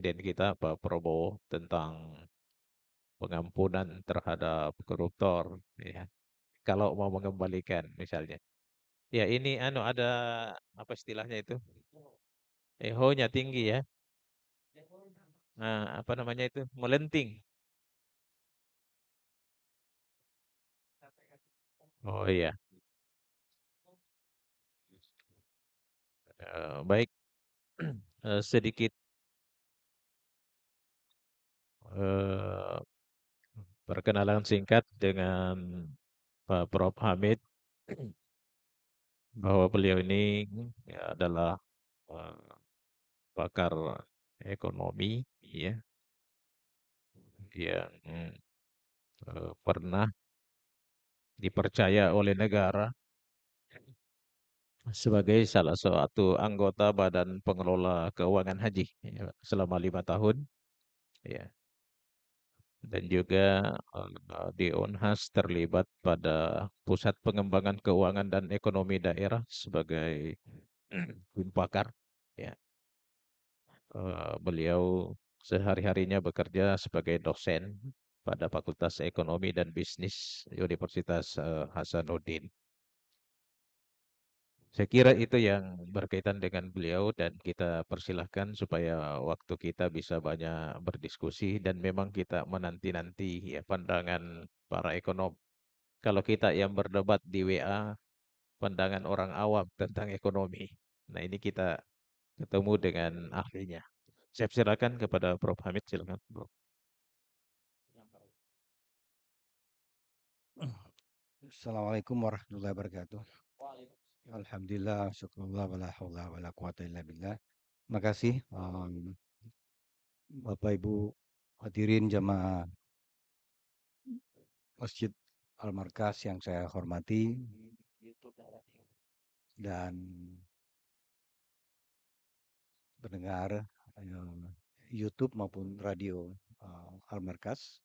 Presiden kita Pak Prabowo tentang pengampunan terhadap koruptor, ya. Kalau mau mengembalikan misalnya. Ya ini ada apa istilahnya itu? Ehonya tinggi ya. Nah, apa namanya itu? Melenting. Oh iya. Baik. Sedikit eh, perkenalan singkat dengan Pak Prof. Hamid bahwa beliau ini ya, adalah eh, pakar ekonomi, ya, yang pernah dipercaya oleh negara sebagai salah satu anggota Badan Pengelola Keuangan Haji, ya, selama 5 tahun, ya. Dan juga di Unhas terlibat pada Pusat Pengembangan Keuangan dan Ekonomi Daerah sebagai tim pakar. Ya, beliau sehari-harinya bekerja sebagai dosen pada Fakultas Ekonomi dan Bisnis Universitas Hasanuddin. Saya kira itu yang berkaitan dengan beliau dan kita persilahkan supaya waktu kita bisa banyak berdiskusi dan memang kita menanti-nanti ya pandangan para ekonom. Kalau kita yang berdebat di WA, pandangan orang awam tentang ekonomi. Nah, ini kita ketemu dengan ahlinya. Saya silakan kepada Prof. Hamid, silakan, Bro. Assalamualaikum warahmatullahi wabarakatuh. Alhamdulillah, syukurullah, wala haula wala quwata illa billah. Makasih Bapak Ibu hadirin jamaah Masjid Al-Markas yang saya hormati dan pendengar YouTube maupun radio Al-Markas.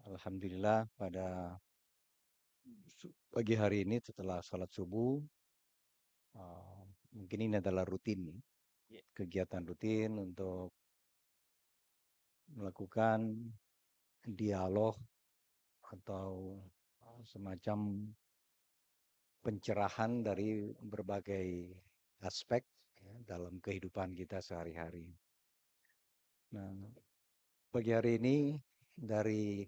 Alhamdulillah pada pagi hari ini setelah sholat subuh, mungkin ini adalah rutin, kegiatan rutin untuk melakukan dialog atau semacam pencerahan dari berbagai aspek ya, dalam kehidupan kita sehari-hari. Nah, pagi hari ini dari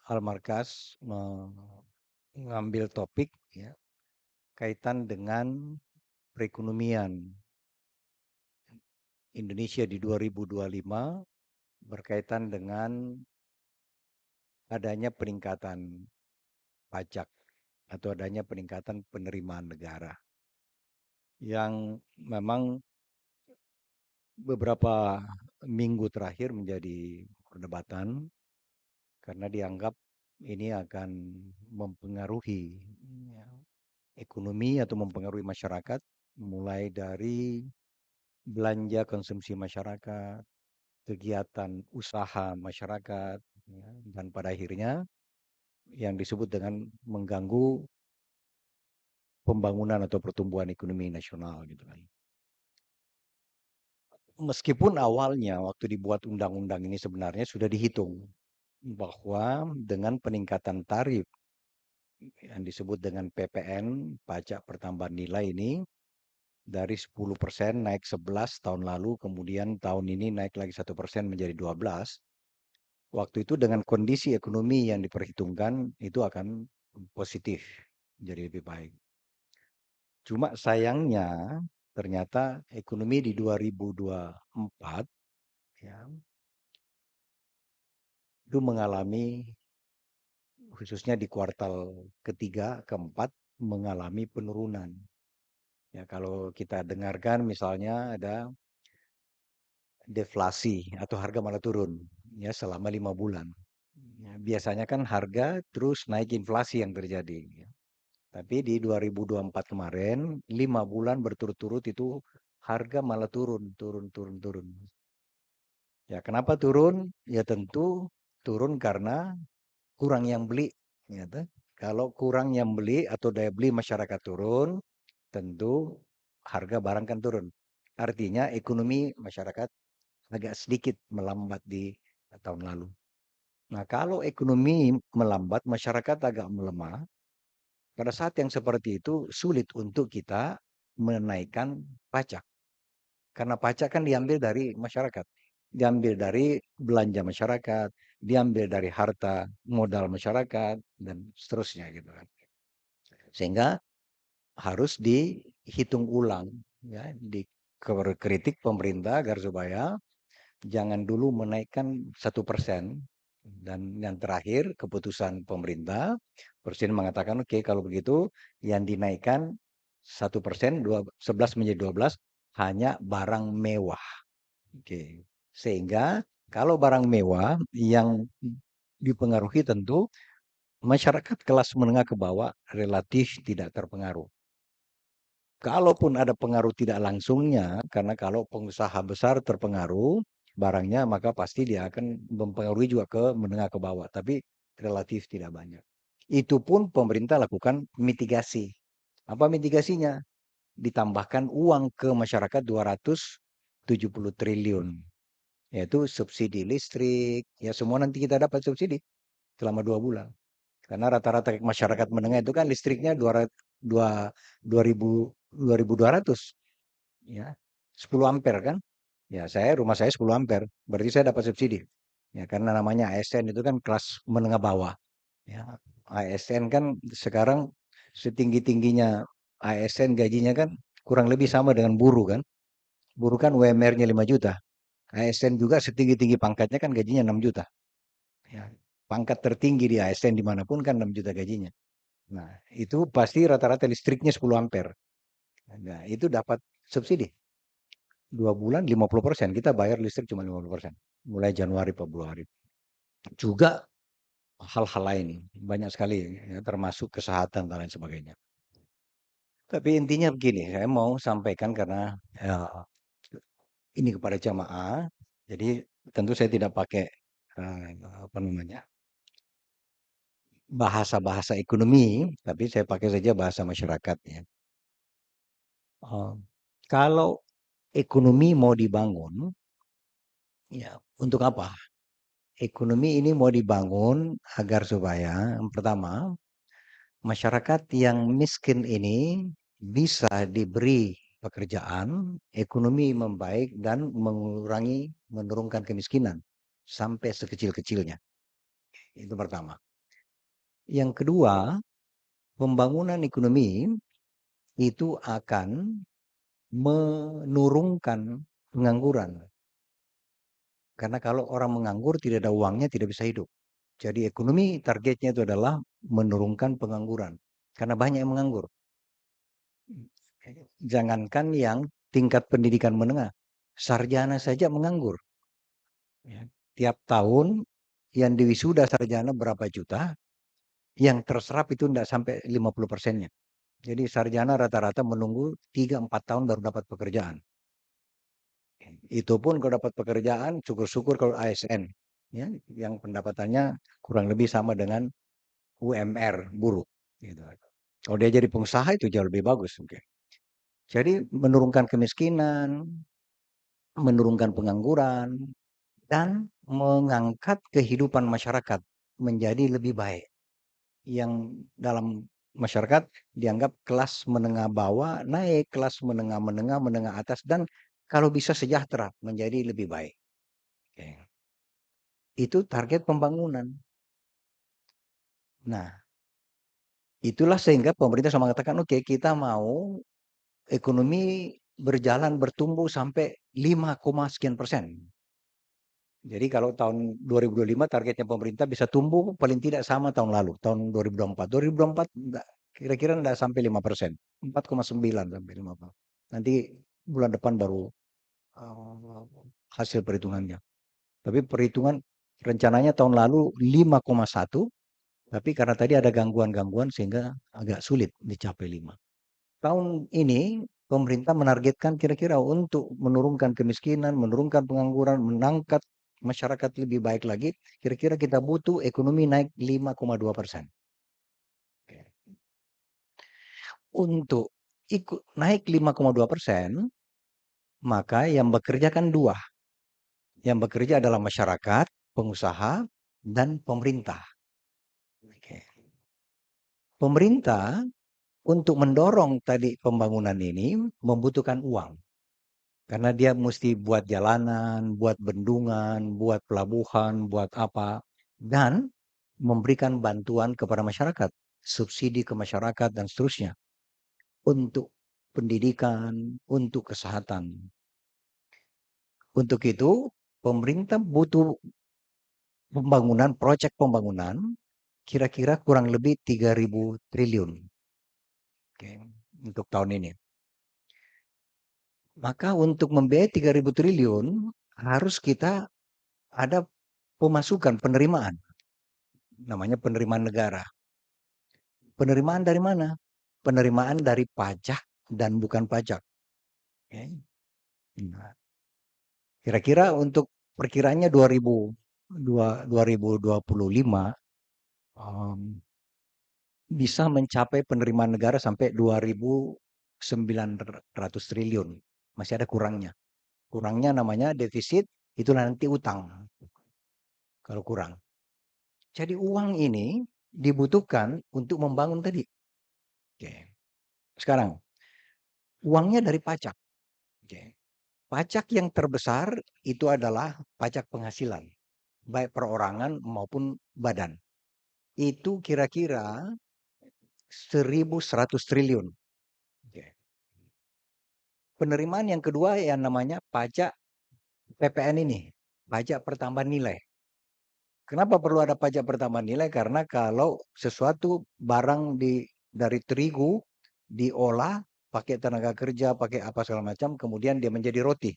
Al-Markas mengambil topik ya, kaitan dengan perekonomian Indonesia di 2025 berkaitan dengan adanya peningkatan pajak atau adanya peningkatan penerimaan negara yang memang beberapa minggu terakhir menjadi perdebatan karena dianggap ini akan mempengaruhi ya, ekonomi atau mempengaruhi masyarakat mulai dari belanja konsumsi masyarakat, kegiatan usaha masyarakat, ya, dan pada akhirnya yang disebut dengan mengganggu pembangunan atau pertumbuhan ekonomi nasional gitu kan. Meskipun awalnya waktu dibuat undang-undang ini sebenarnya sudah dihitung bahwa dengan peningkatan tarif yang disebut dengan PPN, pajak pertambahan nilai ini, dari 10% naik 11 tahun lalu, kemudian tahun ini naik lagi 1% menjadi 12. Waktu itu dengan kondisi ekonomi yang diperhitungkan, itu akan positif, jadi lebih baik. Cuma sayangnya, ternyata ekonomi di 2024 ya, itu mengalami khususnya di kuartal ketiga, keempat mengalami penurunan. Ya, kalau kita dengarkan misalnya ada deflasi atau harga malah turun ya selama 5 bulan. Ya, biasanya kan harga terus naik inflasi yang terjadi. Ya. Tapi di 2024 kemarin 5 bulan berturut-turut itu harga malah turun, turun, turun, turun. Ya, kenapa turun? Ya tentu turun karena kurang yang beli. Ya, kalau kurang yang beli atau daya beli masyarakat turun, tentu harga barang kan turun. Artinya ekonomi masyarakat agak sedikit melambat di tahun lalu. Nah, kalau ekonomi melambat, masyarakat agak melemah, pada saat yang seperti itu sulit untuk kita menaikkan pajak. Karena pajak kan diambil dari masyarakat, diambil dari belanja masyarakat, diambil dari harta modal masyarakat, dan seterusnya gitu kan. Sehingga harus dihitung ulang, ya, dikritik pemerintah agar supaya jangan dulu menaikkan 1%. Dan yang terakhir keputusan pemerintah, Presiden mengatakan oke kalau begitu yang dinaikkan 1%, 11 menjadi 12 hanya barang mewah. Oke. Sehingga kalau barang mewah yang dipengaruhi tentu masyarakat kelas menengah ke bawah relatif tidak terpengaruh. Kalaupun ada pengaruh tidak langsungnya, karena kalau pengusaha besar terpengaruh barangnya, maka pasti dia akan mempengaruhi juga ke menengah ke bawah, tapi relatif tidak banyak. Itu pun pemerintah lakukan mitigasi. Apa mitigasinya? Ditambahkan uang ke masyarakat 270 triliun, yaitu subsidi listrik, ya semua nanti kita dapat subsidi selama 2 bulan. Karena rata-rata masyarakat menengah itu kan listriknya 2.200, ya, 10 ampere kan. Ya, rumah saya 10 ampere, berarti saya dapat subsidi. Ya, karena namanya ASN itu kan kelas menengah bawah. Ya, ASN kan sekarang setinggi-tingginya ASN gajinya kan kurang lebih sama dengan buruh kan. Buruh kan UMR-nya 5 juta. ASN juga setinggi-tinggi pangkatnya kan gajinya 6 juta. Ya, pangkat tertinggi di ASN dimanapun kan 6 juta gajinya. Nah, itu pasti rata-rata listriknya 10 ampere. Nah, itu dapat subsidi. 2 bulan 50%. Kita bayar listrik cuma 50%. Mulai Januari, Februari. Juga hal-hal lain. Banyak sekali. Ya, termasuk kesehatan dan lain sebagainya. Tapi intinya begini. Saya mau sampaikan karena ya, ini kepada jamaah. Jadi tentu saya tidak pakai apa namanya bahasa-bahasa ekonomi, tapi saya pakai saja bahasa masyarakat ya. Kalau ekonomi mau dibangun, ya untuk apa? Ekonomi ini mau dibangun agar supaya yang pertama masyarakat yang miskin ini bisa diberi pekerjaan, ekonomi membaik dan menurunkan kemiskinan sampai sekecil-kecilnya. Itu pertama. Yang kedua, pembangunan ekonomi itu akan menurunkan pengangguran. Karena kalau orang menganggur tidak ada uangnya tidak bisa hidup. Jadi ekonomi targetnya itu adalah menurunkan pengangguran. Karena banyak yang menganggur. Jangankan yang tingkat pendidikan menengah, sarjana saja menganggur. Ya. Tiap tahun yang diwisuda sarjana berapa juta, yang terserap itu tidak sampai 50%-nya. Jadi sarjana rata-rata menunggu 3-4 tahun baru dapat pekerjaan. Itu pun kalau dapat pekerjaan, syukur-syukur kalau ASN. Ya, yang pendapatannya kurang lebih sama dengan UMR buruh. Gitu. Kalau dia jadi pengusaha itu jauh lebih bagus. Okay. Jadi menurunkan kemiskinan, menurunkan pengangguran, dan mengangkat kehidupan masyarakat menjadi lebih baik. Yang dalam masyarakat dianggap kelas menengah bawah naik, kelas menengah-menengah, menengah atas, dan kalau bisa sejahtera menjadi lebih baik. Oke. Itu target pembangunan. Nah, itulah sehingga pemerintah sudah mengatakan, oke kita mau ekonomi berjalan bertumbuh sampai 5, sekian persen. Jadi kalau tahun 2025 targetnya pemerintah bisa tumbuh paling tidak sama tahun lalu, tahun 2024. 2024 kira-kira enggak sampai 5%, 4,9 sampai 5%. Nanti bulan depan baru hasil perhitungannya. Tapi perhitungan rencananya tahun lalu 5,1, tapi karena tadi ada gangguan-gangguan sehingga agak sulit dicapai 5. Tahun ini pemerintah menargetkan kira-kira untuk menurunkan kemiskinan, menurunkan pengangguran, mengangkat masyarakat lebih baik lagi, kira-kira kita butuh ekonomi naik 5,2%. Untuk ikut naik 5,2%, maka yang bekerja kan dua. Yang bekerja adalah masyarakat, pengusaha, dan pemerintah. Oke. Pemerintah untuk mendorong tadi pembangunan ini membutuhkan uang. Karena dia mesti buat jalanan, buat bendungan, buat pelabuhan, buat apa. Dan memberikan bantuan kepada masyarakat. Subsidi ke masyarakat dan seterusnya. Untuk pendidikan, untuk kesehatan. Untuk itu, pemerintah butuh pembangunan, proyek pembangunan, kira-kira kurang lebih 3.000 triliun. Oke, untuk tahun ini. Maka untuk membiayai 3.000 triliun, harus kita ada pemasukan, penerimaan. Namanya penerimaan negara. Penerimaan dari mana? Penerimaan dari pajak dan bukan pajak. Oke. Nah, kira-kira untuk perkiranya 2025 bisa mencapai penerimaan negara sampai 2.900 triliun. Masih ada kurangnya. Kurangnya namanya defisit, itulah nanti utang kalau kurang. Jadi uang ini dibutuhkan untuk membangun tadi. Oke. Sekarang, uangnya dari pajak. Oke. Pajak yang terbesar itu adalah pajak penghasilan, baik perorangan maupun badan. Itu kira-kira 1.100 triliun. Oke. Penerimaan yang kedua yang namanya pajak PPN ini, pajak pertambahan nilai. Kenapa perlu ada pajak pertambahan nilai? Karena kalau sesuatu barang dari terigu diolah pakai tenaga kerja, pakai apa segala macam, kemudian dia menjadi roti.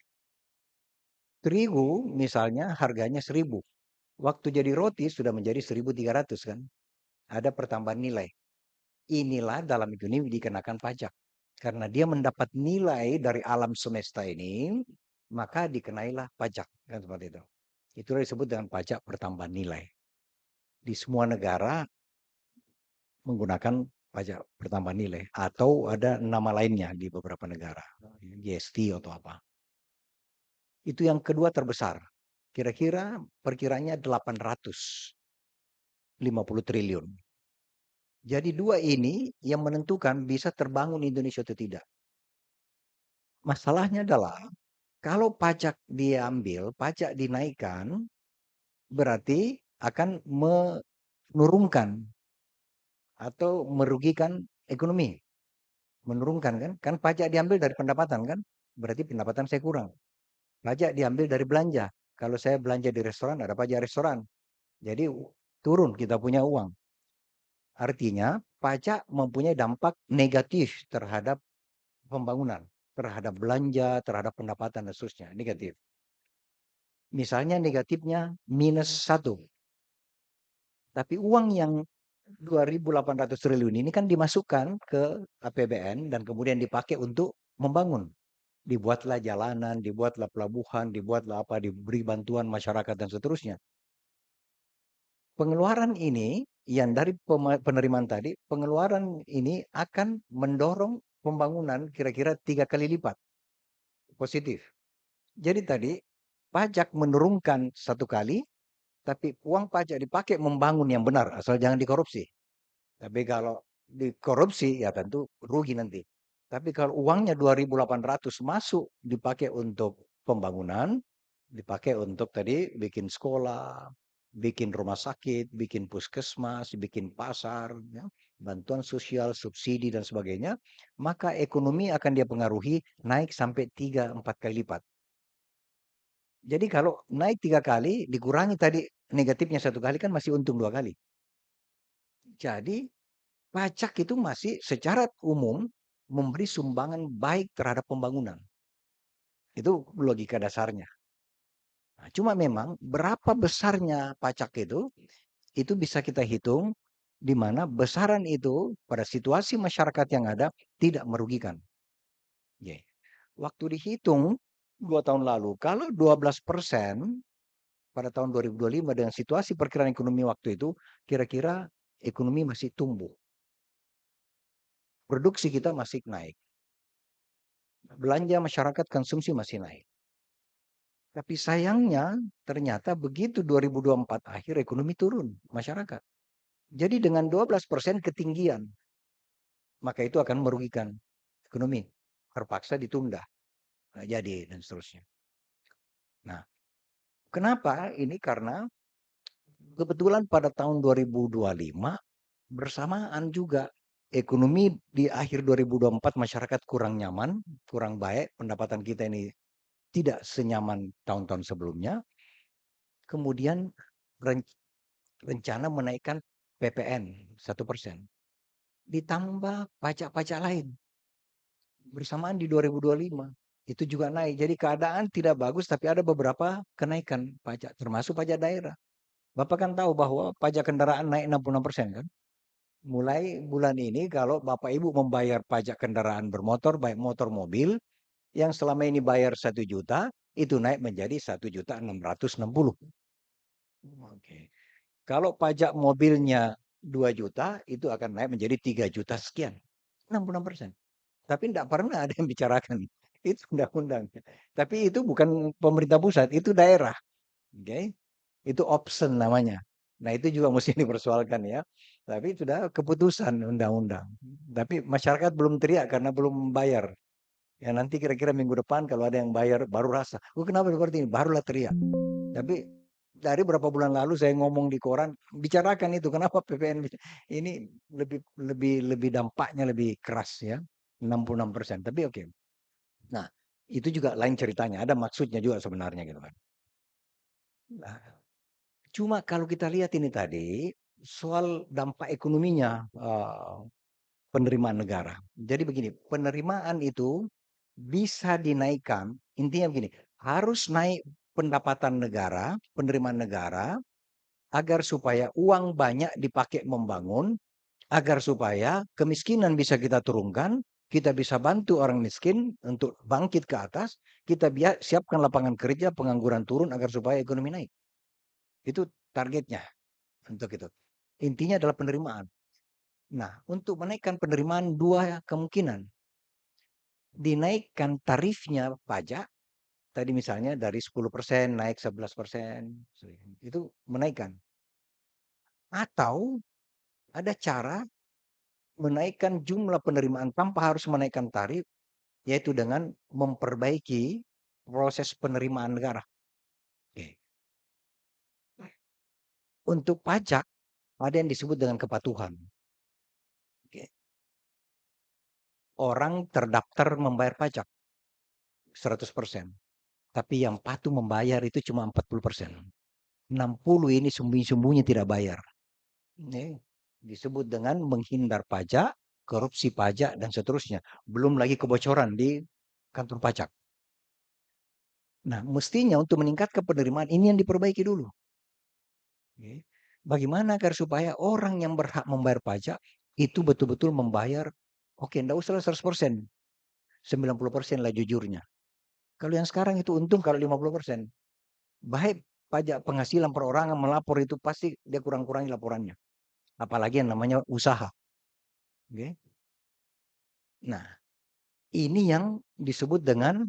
Terigu misalnya harganya 1.000. Waktu jadi roti sudah menjadi 1.300 kan. Ada pertambahan nilai. Inilah dalam ini dikenakan pajak. Karena dia mendapat nilai dari alam semesta ini, maka dikenailah pajak. Kan seperti itu. Itulah disebut dengan pajak pertambahan nilai. Di semua negara menggunakan pajak pertambahan nilai. Atau ada nama lainnya di beberapa negara. GST atau apa. Itu yang kedua terbesar. Kira-kira perkiranya 850 triliun. Jadi dua ini yang menentukan bisa terbangun Indonesia atau tidak. Masalahnya adalah kalau pajak diambil, pajak dinaikkan, berarti akan menurunkan atau merugikan ekonomi. Menurunkan kan? Kan pajak diambil dari pendapatan kan? Berarti pendapatan saya kurang. Pajak diambil dari belanja. Kalau saya belanja di restoran, ada pajak restoran. Jadi turun kita punya uang. Artinya pajak mempunyai dampak negatif terhadap pembangunan, terhadap belanja, terhadap pendapatan dan seterusnya, negatif. Misalnya negatifnya -1. Tapi uang yang 2.800 triliun ini kan dimasukkan ke APBN dan kemudian dipakai untuk membangun. Dibuatlah jalanan, dibuatlah pelabuhan, dibuatlah apa, diberi bantuan masyarakat dan seterusnya. Pengeluaran ini yang dari penerimaan tadi, pengeluaran ini akan mendorong pembangunan kira-kira 3 kali lipat positif. Jadi tadi pajak menurunkan 1 kali, tapi uang pajak dipakai membangun yang benar, asal jangan dikorupsi. Tapi kalau dikorupsi ya tentu rugi nanti. Tapi kalau uangnya 2.800 masuk dipakai untuk pembangunan, dipakai untuk tadi bikin sekolah, bikin rumah sakit, bikin puskesmas, bikin pasar, ya, bantuan sosial, subsidi dan sebagainya, maka ekonomi akan dia pengaruhi naik sampai 3-4 kali lipat. Jadi kalau naik 3 kali, dikurangi tadi negatifnya 1 kali kan masih untung 2 kali. Jadi pajak itu masih secara umum memberi sumbangan baik terhadap pembangunan. Itu logika dasarnya. Nah, cuma memang berapa besarnya pajak itu bisa kita hitung di mana besaran itu pada situasi masyarakat yang ada tidak merugikan. Yeah. Waktu dihitung 2 tahun lalu, kalau 12% pada tahun 2025 dengan situasi perkiraan ekonomi waktu itu, kira-kira ekonomi masih tumbuh. Produksi kita masih naik. belanja masyarakat konsumsi masih naik. Tapi sayangnya ternyata begitu 2024 akhir ekonomi turun masyarakat. Jadi dengan 12% ketinggian, maka itu akan merugikan ekonomi. Terpaksa ditunda, nggak jadi dan seterusnya. Nah, kenapa? Ini karena kebetulan pada tahun 2025 bersamaan juga ekonomi di akhir 2024 masyarakat kurang nyaman, kurang baik, pendapatan kita ini tidak senyaman tahun-tahun sebelumnya. Kemudian rencana menaikkan PPN 1%. Ditambah pajak-pajak lain. Bersamaan di 2025. Itu juga naik. Jadi keadaan tidak bagus tapi ada beberapa kenaikan pajak. Termasuk pajak daerah. Bapak kan tahu bahwa pajak kendaraan naik 66% kan? Mulai bulan ini kalau Bapak Ibu membayar pajak kendaraan bermotor, baik motor mobil, yang selama ini bayar 1 juta, itu naik menjadi 1.660.000. Oke. Kalau pajak mobilnya 2 juta, itu akan naik menjadi 3 juta sekian. 66%. Tapi tidak pernah ada yang bicarakan. Itu undang-undang. Tapi itu bukan pemerintah pusat, itu daerah. Oke. Itu option namanya. Nah, itu juga mesti dipersoalkan ya. Tapi sudah keputusan undang-undang. Tapi masyarakat belum teriak karena belum bayar. Ya nanti kira-kira minggu depan kalau ada yang bayar baru rasa. Oh, kenapa seperti ini? Barulah teriak. Tapi dari berapa bulan lalu saya ngomong di koran, bicarakan itu kenapa PPN ini lebih lebih lebih dampaknya lebih keras ya. 66%. Tapi oke. Nah, itu juga lain ceritanya. Ada maksudnya juga sebenarnya gitu kan. Nah, cuma kalau kita lihat ini tadi soal dampak ekonominya penerimaan negara. Jadi begini, penerimaan itu bisa dinaikkan. Intinya begini, harus naik pendapatan negara, penerimaan negara agar supaya uang banyak dipakai membangun, agar supaya kemiskinan bisa kita turunkan, kita bisa bantu orang miskin untuk bangkit ke atas, kita siapkan lapangan kerja, pengangguran turun agar supaya ekonomi naik. Itu targetnya untuk itu. Intinya adalah penerimaan. Nah, untuk menaikkan penerimaan dua kemungkinan. Dinaikkan tarifnya pajak, tadi misalnya dari 10% naik 11%, itu menaikkan. Atau ada cara menaikkan jumlah penerimaan tanpa harus menaikkan tarif, yaitu dengan memperbaiki proses penerimaan negara. Oke. Untuk pajak, ada yang disebut dengan kepatuhan. Oke. Orang terdaftar membayar pajak 100%. Tapi yang patuh membayar itu cuma 40%. 60 ini sembunyi-sembunyi tidak bayar. Ini disebut dengan menghindar pajak, korupsi pajak, dan seterusnya. Belum lagi kebocoran di kantor pajak. Nah, mestinya untuk meningkatkan penerimaan ini yang diperbaiki dulu. Bagaimana agar supaya orang yang berhak membayar pajak itu betul-betul membayar, oke, enggak usah 100%, 90% lah jujurnya. Kalau yang sekarang itu untung kalau 50%. Baik pajak penghasilan perorangan melapor itu pasti dia kurang-kurangi laporannya. Apalagi yang namanya usaha. Oke. Nah, ini yang disebut dengan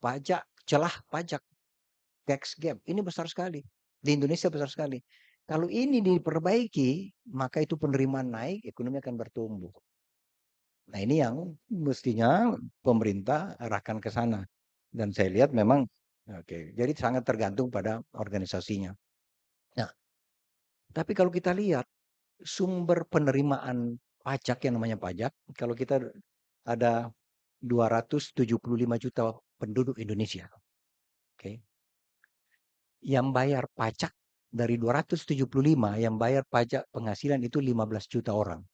pajak, celah pajak, tax gap. Ini besar sekali. Di Indonesia besar sekali. Kalau ini diperbaiki, maka itu penerimaan naik, ekonomi akan bertumbuh. Nah, ini yang mestinya pemerintah arahkan ke sana. Dan saya lihat memang oke, jadi sangat tergantung pada organisasinya. Nah, tapi kalau kita lihat sumber penerimaan pajak yang namanya pajak, kalau kita ada 275 juta penduduk Indonesia. Oke. Yang bayar pajak dari 275 yang bayar pajak penghasilan itu 15 juta orang.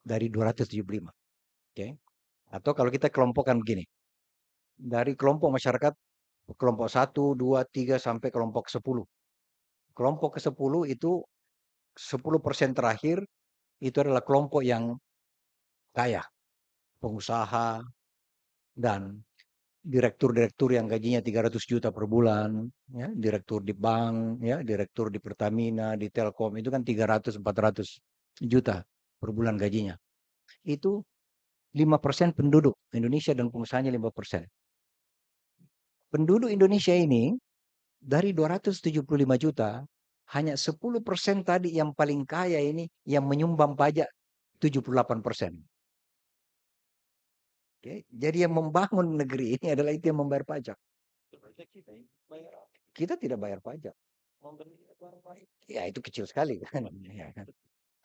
Dari 275. Oke. Atau kalau kita kelompokkan begini. Dari kelompok masyarakat kelompok 1, 2, 3 sampai kelompok 10. Kelompok ke-10 itu 10% terakhir itu adalah kelompok yang kaya, pengusaha dan direktur-direktur yang gajinya 300 juta per bulan, ya, direktur di bank, ya, direktur di Pertamina, di Telkom itu kan 300 400 juta per bulan gajinya. Itu 5% penduduk Indonesia dan pengusahanya 5%. Penduduk Indonesia ini dari 275 juta, hanya 10% tadi yang paling kaya ini yang menyumbang pajak 78%. Oke, jadi yang membangun negeri ini adalah itu yang membayar pajak. Kita tidak bayar pajak. Ya itu kecil sekali kan. Ya kan?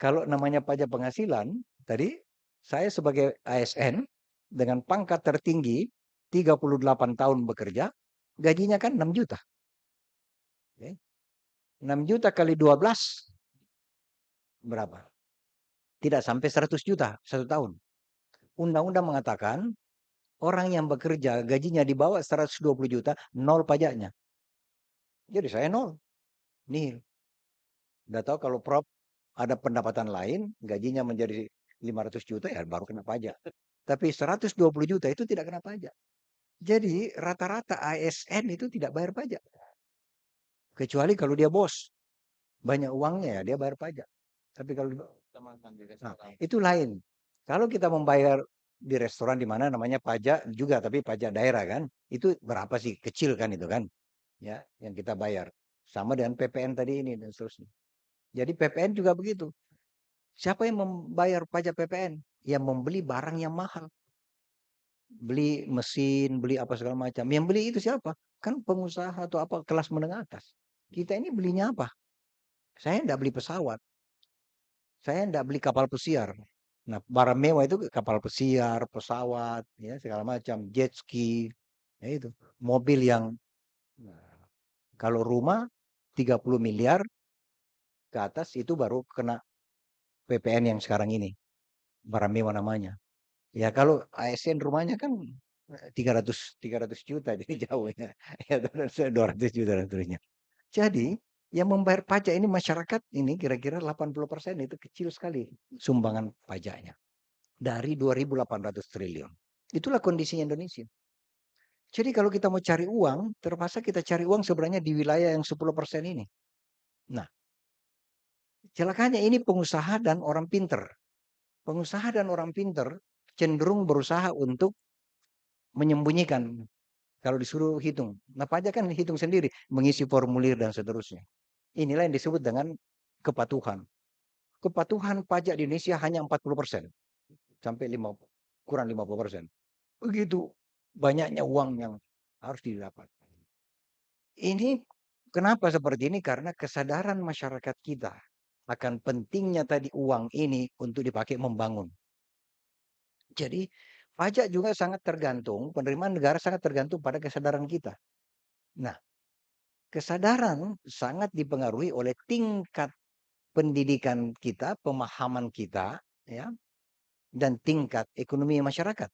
Kalau namanya pajak penghasilan, tadi saya sebagai ASN dengan pangkat tertinggi 38 tahun bekerja, gajinya kan 6 juta. Oke. 6 juta kali 12 berapa? Tidak sampai 100 juta satu tahun. Undang-undang mengatakan orang yang bekerja gajinya di bawah 120 juta, nol pajaknya. Jadi saya nol. Nih, udah tahu kalau Prof ada pendapatan lain, gajinya menjadi 500 juta ya baru kena pajak. Tapi 120 juta itu tidak kena pajak. Jadi rata-rata ASN itu tidak bayar pajak. Kecuali kalau dia bos, banyak uangnya ya dia bayar pajak. Tapi kalau nah, itu lain. Kalau kita membayar di restoran di mana namanya pajak juga tapi pajak daerah kan, itu berapa sih? Kecil kan itu kan. Ya, yang kita bayar. Sama dengan PPN tadi ini dan seterusnya. Jadi PPN juga begitu. Siapa yang membayar pajak PPN? Yang membeli barang yang mahal. Beli mesin, beli apa segala macam. Yang beli itu siapa? Kan pengusaha atau apa kelas menengah atas. Kita ini belinya apa? Saya enggak beli pesawat. Saya enggak beli kapal pesiar. Nah, barang mewah itu kapal pesiar, pesawat, ya segala macam, jet ski, ya itu. Mobil yang nah, kalau rumah 30 miliar ke atas itu baru kena PPN yang sekarang ini. Barang mewah namanya. Ya kalau ASN rumahnya kan 300 juta jadi jauh ya. Ya 200 juta dan seterusnya. Jadi yang membayar pajak ini masyarakat ini kira-kira 80% itu kecil sekali sumbangan pajaknya dari 2.800 triliun. Itulah kondisinya Indonesia. Jadi kalau kita mau cari uang, terpaksa kita cari uang sebenarnya di wilayah yang 10% ini. Nah, celakanya ini pengusaha dan orang pinter. Pengusaha dan orang pinter cenderung berusaha untuk menyembunyikan kalau disuruh hitung. Nah, pajak kan hitung sendiri, mengisi formulir dan seterusnya. Inilah yang disebut dengan kepatuhan. Kepatuhan pajak di Indonesia hanya 40% sampai 5 kurang 50%. Begitu banyaknya uang yang harus didapat. Ini kenapa seperti ini? Karena kesadaran masyarakat kita akan pentingnya tadi uang ini untuk dipakai membangun. Jadi pajak juga sangat tergantung, penerimaan negara sangat tergantung pada kesadaran kita. Nah, kesadaran sangat dipengaruhi oleh tingkat pendidikan kita, pemahaman kita, ya, dan tingkat ekonomi masyarakat.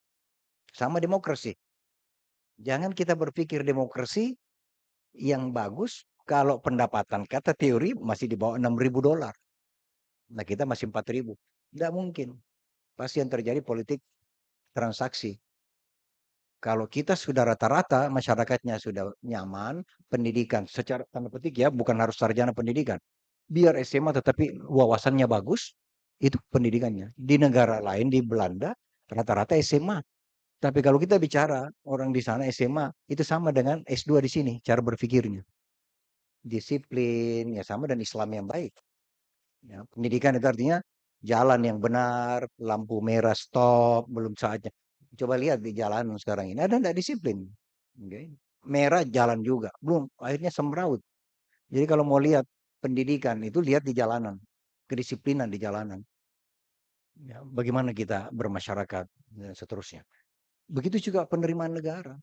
Sama demokrasi. Jangan kita berpikir demokrasi yang bagus kalau pendapatan kata teori masih di bawah 6.000 dolar. Nah kita masih 4.000. Tidak mungkin. Pasti yang terjadi politik transaksi. Kalau kita sudah rata-rata masyarakatnya sudah nyaman, pendidikan secara tanda petik ya, bukan harus sarjana pendidikan. Biar SMA tetapi wawasannya bagus, itu pendidikannya. Di negara lain di Belanda rata-rata SMA. Tapi kalau kita bicara orang di sana SMA itu sama dengan S2 di sini cara berpikirnya. Disiplin ya sama dan Islam yang baik. Ya, pendidikan itu artinya jalan yang benar, lampu merah stop, belum saatnya. Coba lihat di jalanan sekarang ini ada enggak disiplin. Okay. Merah jalan juga, belum akhirnya semraut. Jadi kalau mau lihat pendidikan itu lihat di jalanan, kedisiplinan di jalanan. Ya, bagaimana kita bermasyarakat dan seterusnya. Begitu juga penerimaan negara.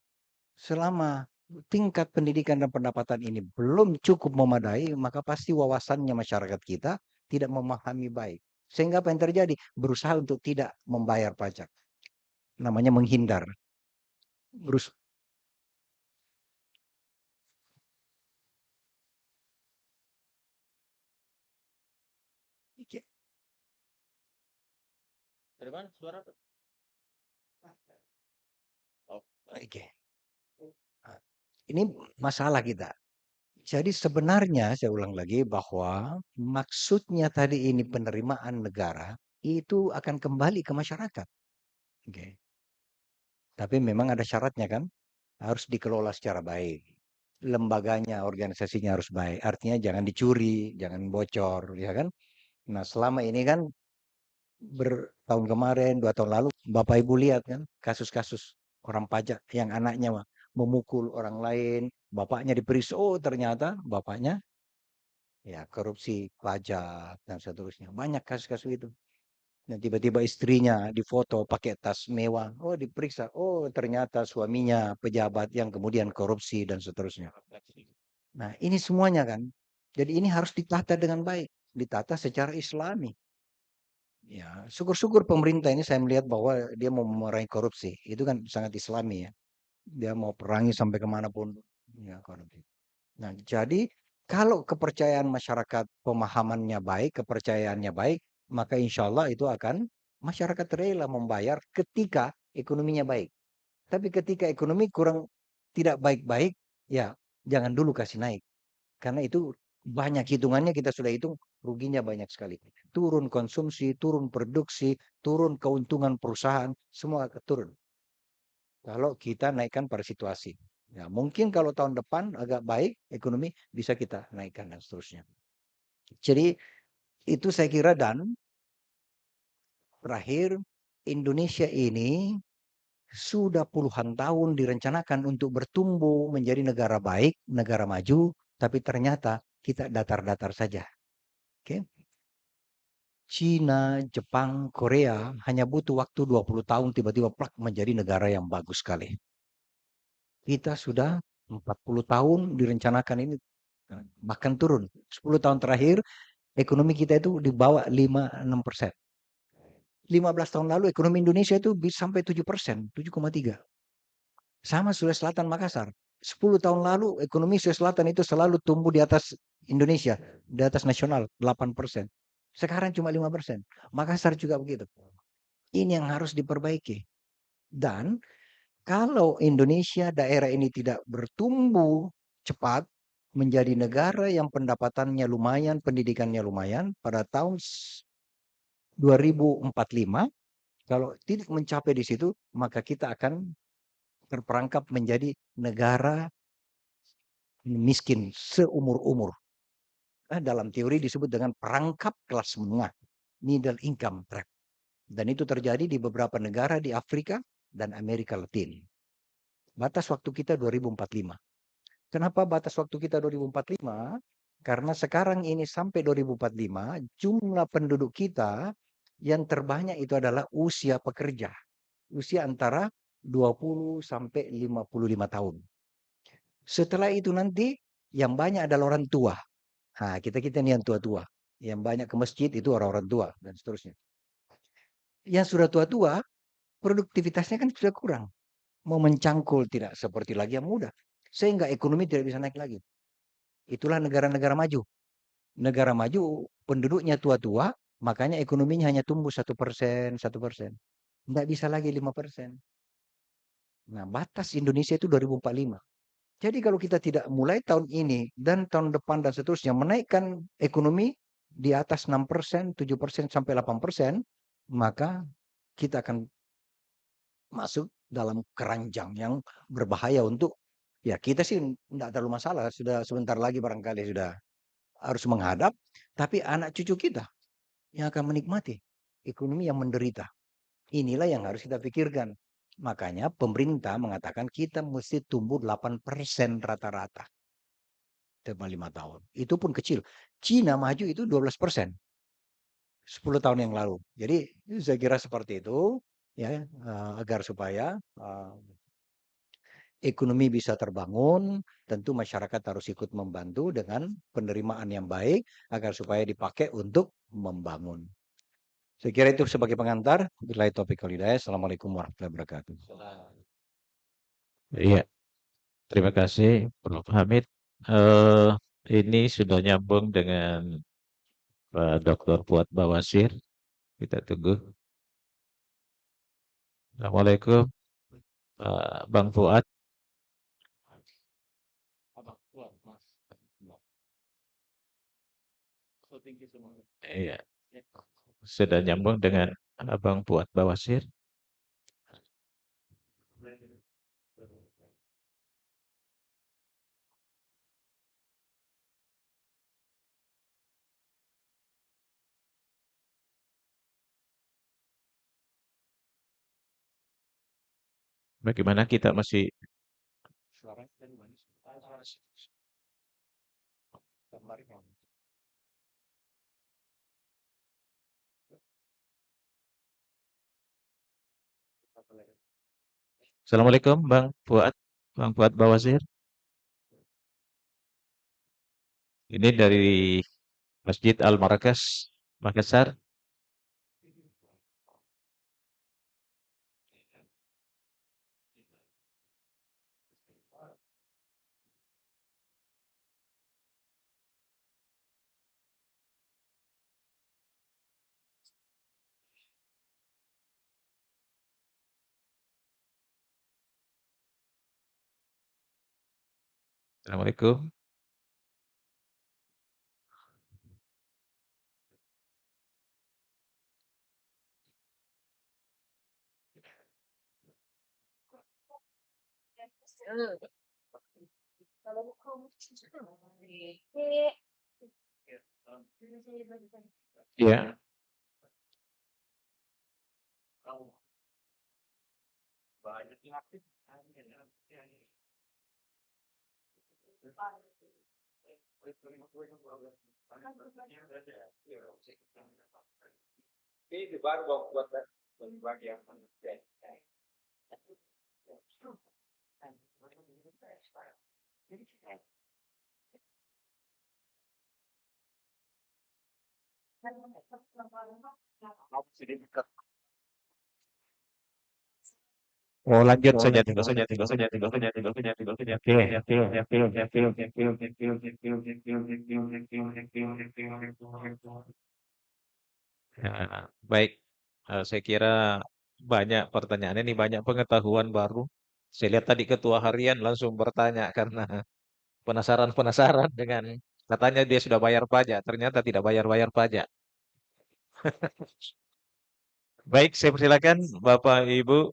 Selama tingkat pendidikan dan pendapatan ini belum cukup memadai, maka pasti wawasannya masyarakat kita tidak memahami baik. Sehingga apa yang terjadi? Berusaha untuk tidak membayar pajak. Namanya menghindar. Berus Oke. Dari mana suara? Oke. Nah, ini masalah kita. Jadi sebenarnya saya ulang lagi bahwa maksudnya tadi ini penerimaan negara itu akan kembali ke masyarakat. Oke. Tapi memang ada syaratnya kan, harus dikelola secara baik. Lembaganya, organisasinya harus baik. Artinya jangan dicuri, jangan bocor, ya kan? Nah, selama ini kan tahun kemarin, 2 tahun lalu, Bapak Ibu lihat kan kasus-kasus orang pajak yang anaknya memukul orang lain, bapaknya diperiksa, oh ternyata bapaknya ya korupsi pajak dan seterusnya. Banyak kasus-kasus itu. Dan tiba-tiba istrinya difoto pakai tas mewah. Oh, diperiksa. Oh, ternyata suaminya pejabat yang kemudian korupsi dan seterusnya. Nah, ini semuanya kan. Jadi ini harus ditata dengan baik, ditata secara Islami. Ya, syukur-syukur pemerintah ini saya melihat bahwa dia mau memerangi korupsi. Itu kan sangat Islami ya. Dia mau perangi sampai kemanapun. Ya, korupsi. Nah, jadi kalau kepercayaan masyarakat pemahamannya baik, kepercayaannya baik, maka insya Allah itu akan masyarakat rela membayar ketika ekonominya baik. Tapi ketika ekonomi kurang tidak baik-baik, ya jangan dulu kasih naik. Karena itu banyak hitungannya kita sudah hitung ruginya banyak sekali. Turun konsumsi, turun produksi, turun keuntungan perusahaan, semua turun. Kalau kita naikkan pada situasi. Ya, mungkin kalau tahun depan agak baik ekonomi bisa kita naikkan dan seterusnya. Jadi itu saya kira dan terakhir Indonesia ini sudah puluhan tahun direncanakan untuk bertumbuh menjadi negara baik, negara maju, tapi ternyata kita datar-datar saja. Oke. Cina, Jepang, Korea hanya butuh waktu 20 tahun tiba-tiba plak menjadi negara yang bagus sekali. Kita sudah 40 tahun direncanakan ini bahkan turun. 10 tahun terakhir ekonomi kita itu di bawah 5-6%. 15 tahun lalu ekonomi Indonesia itu bisa sampai 7%, 7,3. Sama Sulawesi Selatan Makassar. 10 tahun lalu ekonomi Sulawesi Selatan itu selalu tumbuh di atas Indonesia, di atas nasional 8%. Sekarang cuma 5%. Makassar juga begitu. Ini yang harus diperbaiki. Dan kalau Indonesia daerah ini tidak bertumbuh cepat menjadi negara yang pendapatannya lumayan, pendidikannya lumayan pada tahun 2045, kalau tidak mencapai di situ, maka kita akan terperangkap menjadi negara miskin seumur-umur. Dalam teori disebut dengan perangkap kelas menengah, middle income trap. Dan itu terjadi di beberapa negara di Afrika dan Amerika Latin. Batas waktu kita 2045. Kenapa batas waktu kita 2045? Karena sekarang ini sampai 2045 jumlah penduduk kita yang terbanyak itu adalah usia pekerja. Usia antara 20 sampai 55 tahun. Setelah itu nanti yang banyak adalah orang tua. Nah, kita-kita ini yang tua-tua. Yang banyak ke masjid itu orang-orang tua dan seterusnya. Yang sudah tua-tua, produktivitasnya kan sudah kurang. Mau mencangkul tidak seperti lagi yang muda. Sehingga ekonomi tidak bisa naik lagi. Itulah negara-negara maju. Negara maju penduduknya tua-tua, makanya ekonominya hanya tumbuh 1%, 1%. Nggak bisa lagi 5%. Nah, batas Indonesia itu 2045. Jadi kalau kita tidak mulai tahun ini dan tahun depan dan seterusnya menaikkan ekonomi di atas 6%, 7% sampai 8%, maka kita akan masuk dalam keranjang yang berbahaya untuk ya kita sih tidak terlalu masalah, sudah sebentar lagi barangkali sudah harus menghadap, tapi anak cucu kita yang akan menikmati ekonomi yang menderita. Inilah yang harus kita pikirkan. Makanya pemerintah mengatakan kita mesti tumbuh 8% rata-rata dalam 5 tahun. Itu pun kecil. Cina maju itu 12%. 10 tahun yang lalu. Jadi saya kira seperti itu ya agar supaya ekonomi bisa terbangun, tentu masyarakat harus ikut membantu dengan penerimaan yang baik agar supaya dipakai untuk membangun. Saya kira itu sebagai pengantar. Billahi taufiq wal hidayah. Assalamualaikum warahmatullahi wabarakatuh. Iya, terima kasih Prof. Hamid. Eh, ini sudah nyambung dengan Pak Dr. Fuad Bawasir. Kita tunggu. Assalamualaikum, Bang Fuad. Iya, sudah nyambung dengan Abang Fuad Bawasir. Bagaimana kita masih Assalamualaikum Bang Fuad Bawazir. Ini dari Masjid Al-Marakas, Makassar. Assalamualaikum. Ya, oh lanjut saja, tinggal saja, tinggal saja, tinggal saja, tinggal saja, tinggal saja. Oke, oke, oke, oke, oke, oke, oke, oke, oke, oke, oke, oke, oke, oke, oke, oke, oke, oke, oke, oke. Ya, baik. Saya kira banyak pertanyaan ini, banyak pengetahuan baru. Saya lihat tadi ketua harian langsung bertanya karena penasaran-penasaran dengan katanya dia sudah bayar pajak, ternyata tidak bayar-bayar pajak. Baik, saya persilakan Bapak Ibu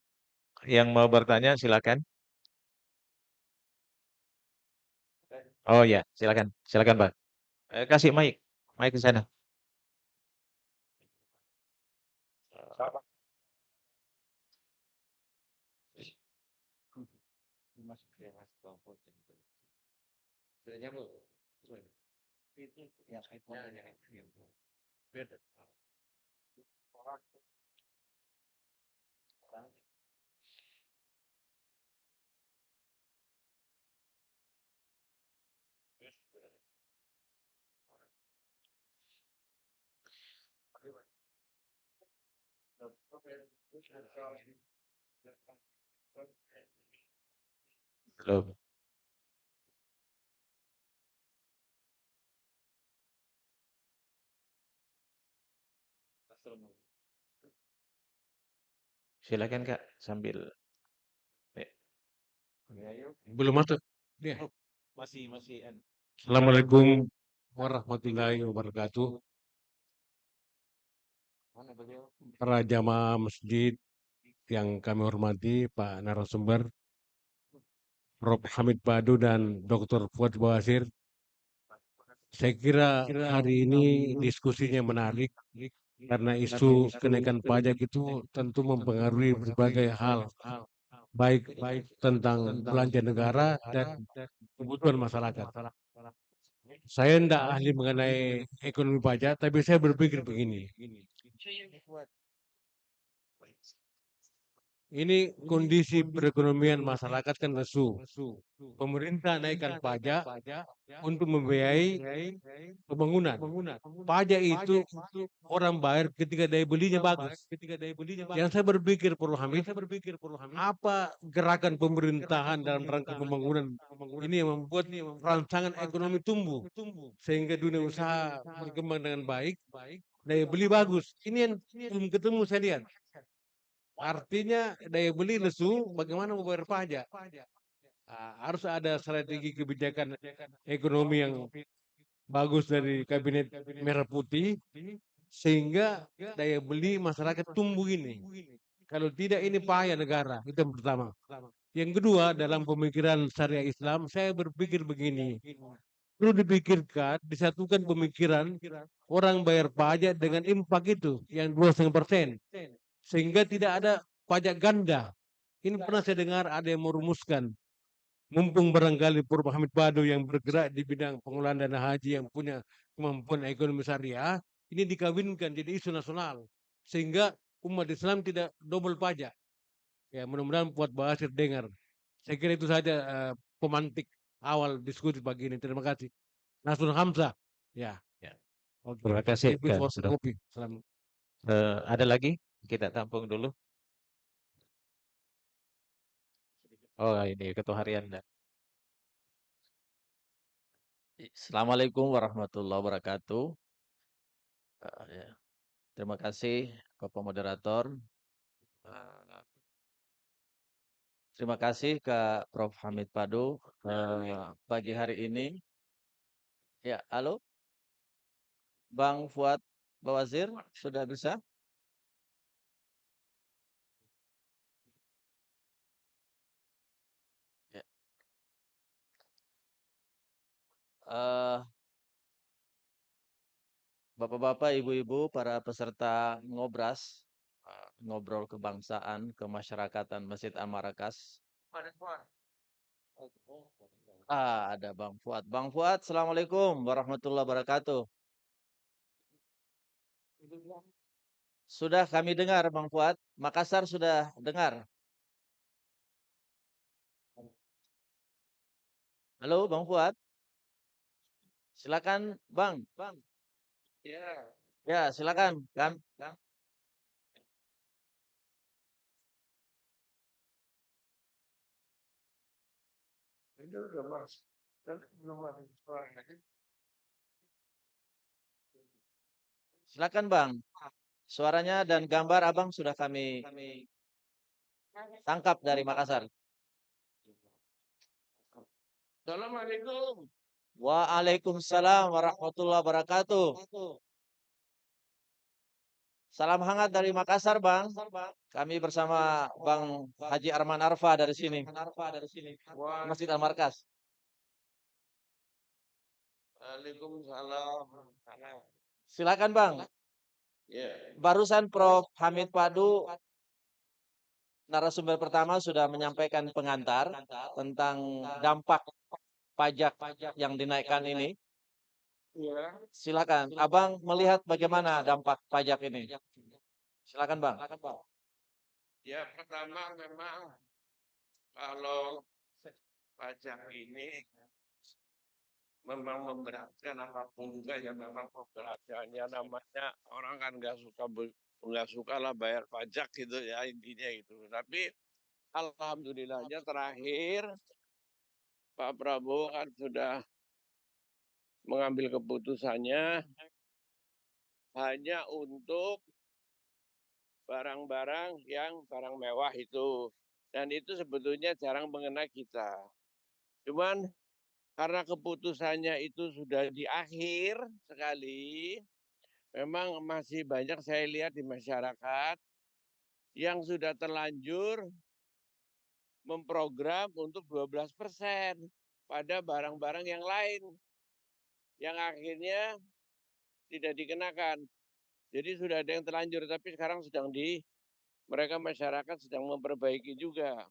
yang mau bertanya, silakan. Oh ya, silakan, silakan Pak. Kasih mic ke sana. Belum. Silakan Kak, sambil eh, Belum masuk. Ya. masih. Assalamualaikum warahmatullahi wabarakatuh. Para jamaah masjid yang kami hormati, Pak narasumber, Prof. Hamid Badu dan Dr. Fuad Bawazir. Saya kira hari ini diskusinya menarik karena isu kenaikan pajak itu tentu mempengaruhi berbagai hal, baik tentang belanja negara dan kebutuhan masyarakat. Saya tidak ahli mengenai ekonomi pajak, tapi saya berpikir begini. Ini kondisi perekonomian masyarakat kan lesu. Pemerintah naikkan pajak untuk membiayai pembangunan. Pajak itu orang bayar ketika daya belinya bagus. Yang saya berpikir, Prof. Hamid, apa gerakan pemerintahan dalam rangka pembangunan ini yang membuat rancangan ekonomi tumbuh sehingga dunia usaha berkembang dengan baik, daya beli bagus. Ini yang belum ketemu saya lihat. Artinya daya beli lesu, bagaimana membayar pajak? Harus ada strategi kebijakan ekonomi yang bagus dari kabinet merah putih sehingga daya beli masyarakat tumbuh ini. Kalau tidak ini payah negara, itu yang pertama. Yang kedua, dalam pemikiran syariah Islam, saya berpikir begini, perlu dipikirkan, disatukan pemikiran orang bayar pajak dengan impak itu yang 2,5%, sehingga tidak ada pajak ganda. Ini pernah saya dengar ada yang merumuskan, mumpung barangkali Prof. Hamid Pado yang bergerak di bidang pengelolaan dana haji yang punya kemampuan ekonomi syariah, ini dikawinkan jadi isu nasional. Sehingga umat Islam tidak double pajak. Ya, mudah-mudahan buat Basir dengar. Saya kira itu saja pemantik awal diskusi pagi ini. Terima kasih. Nasrul Hamzah. Ya. Ya. Oke. Terima kasih Ibu Kak for Bro. kopi. Salam. Ada lagi? Kita tampung dulu. Oh, ini ketua harian. Assalamualaikum warahmatullahi wabarakatuh. Ya. Terima kasih Bapak Moderator. Terima kasih Kak Prof. Hamid Pado pagi hari ini. Ya, halo, Bang Fuad Bawazir, sudah bisa? Ya. Bapak-bapak, ibu-ibu, para peserta ngobras, ngobrol kebangsaan, kemasyarakatan Masjid Al-Marakas. Ada Bang Fuad. Bang Fuad, Assalamualaikum warahmatullahi wabarakatuh. Sudah kami dengar Bang Fuad. Makassar sudah dengar. Halo Bang Fuad. Silakan Bang. Ya, silakan. Silakan Bang. Suaranya dan gambar Abang sudah kami tangkap dari Makassar. Assalamualaikum. Waalaikumsalam warahmatullahi wabarakatuh. Salam hangat dari Makassar, Bang. Kami bersama Bang Haji Arman Arfa dari sini. Masjid Al-Markas. Waalaikumsalam. Silakan, Bang. Ya. Barusan Prof. Hamid Padu, narasumber pertama, sudah menyampaikan pengantar tentang dampak pajak yang dinaikkan ini. Ya. Silakan, Abang melihat bagaimana dampak pajak ini. Silakan, Bang. Ya, pertama memang kalau pajak ini memang memberatkan apapun enggak ya memang memberatkannya, namanya orang kan nggak suka lah bayar pajak gitu ya intinya itu. Tapi alhamdulillahnya terakhir Pak Prabowo kan sudah mengambil keputusannya hanya untuk barang-barang yang barang mewah itu. Dan itu sebetulnya jarang mengenai kita. Cuman karena keputusannya itu sudah di akhir sekali, memang masih banyak saya lihat di masyarakat yang sudah terlanjur memprogram untuk 12% pada barang-barang yang lain yang akhirnya tidak dikenakan. Jadi sudah ada yang terlanjur, tapi sekarang mereka masyarakat sedang memperbaiki juga.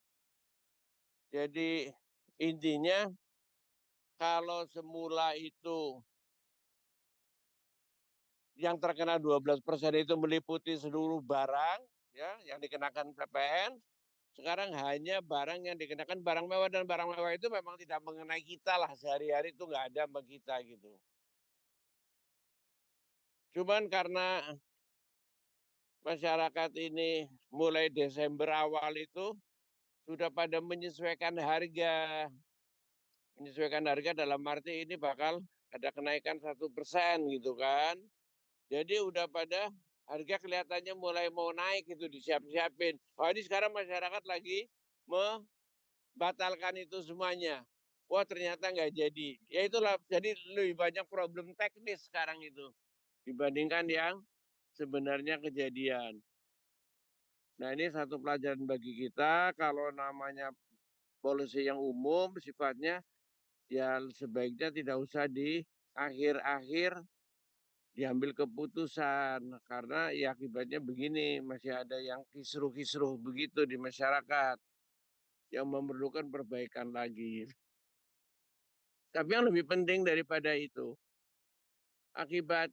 Jadi intinya kalau semula itu yang terkena 12% itu meliputi seluruh barang ya yang dikenakan PPN, sekarang hanya barang yang dikenakan barang mewah, dan barang mewah itu memang tidak mengenai kita lah, sehari-hari itu nggak ada sama kita gitu. Cuman karena masyarakat ini mulai Desember awal itu sudah pada menyesuaikan harga. Menyesuaikan harga dalam arti ini bakal ada kenaikan 1% gitu kan. Jadi udah pada harga kelihatannya mulai mau naik gitu, disiap-siapin. Oh ini sekarang masyarakat lagi membatalkan itu semuanya. Wah ternyata nggak jadi. Ya itulah, jadi lebih banyak problem teknis sekarang itu dibandingkan yang sebenarnya kejadian. Nah ini satu pelajaran bagi kita, kalau namanya polisi yang umum sifatnya, ya sebaiknya tidak usah di akhir-akhir diambil keputusan, karena ya akibatnya begini, masih ada yang kisruh-kisruh begitu di masyarakat. yang memerlukan perbaikan lagi. Tapi yang lebih penting daripada itu, akibat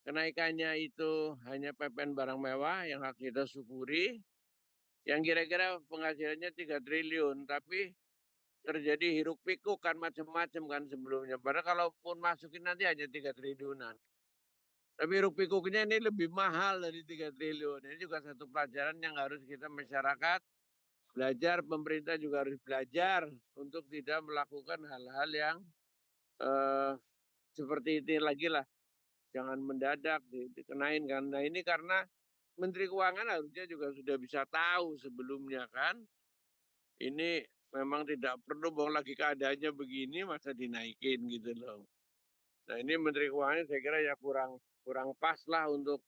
kenaikannya itu hanya PPN barang mewah yang harus kita syukuri, yang kira-kira penghasilannya 3 triliun, tapi terjadi hiruk pikuk kan macam-macam kan sebelumnya. Padahal kalaupun masukin nanti hanya 3 triliunan. Tapi hiruk pikuknya ini lebih mahal dari 3 triliun. Ini juga satu pelajaran yang harus kita masyarakat belajar, pemerintah juga harus belajar untuk tidak melakukan hal-hal yang seperti ini lagi lah. Jangan mendadak dikenain kan. Nah ini karena Menteri Keuangan harusnya juga sudah bisa tahu sebelumnya kan. Ini memang tidak perlu, bahwa lagi keadaannya begini masa dinaikin gitu loh. Nah ini Menteri Keuangan saya kira ya kurang pas lah untuk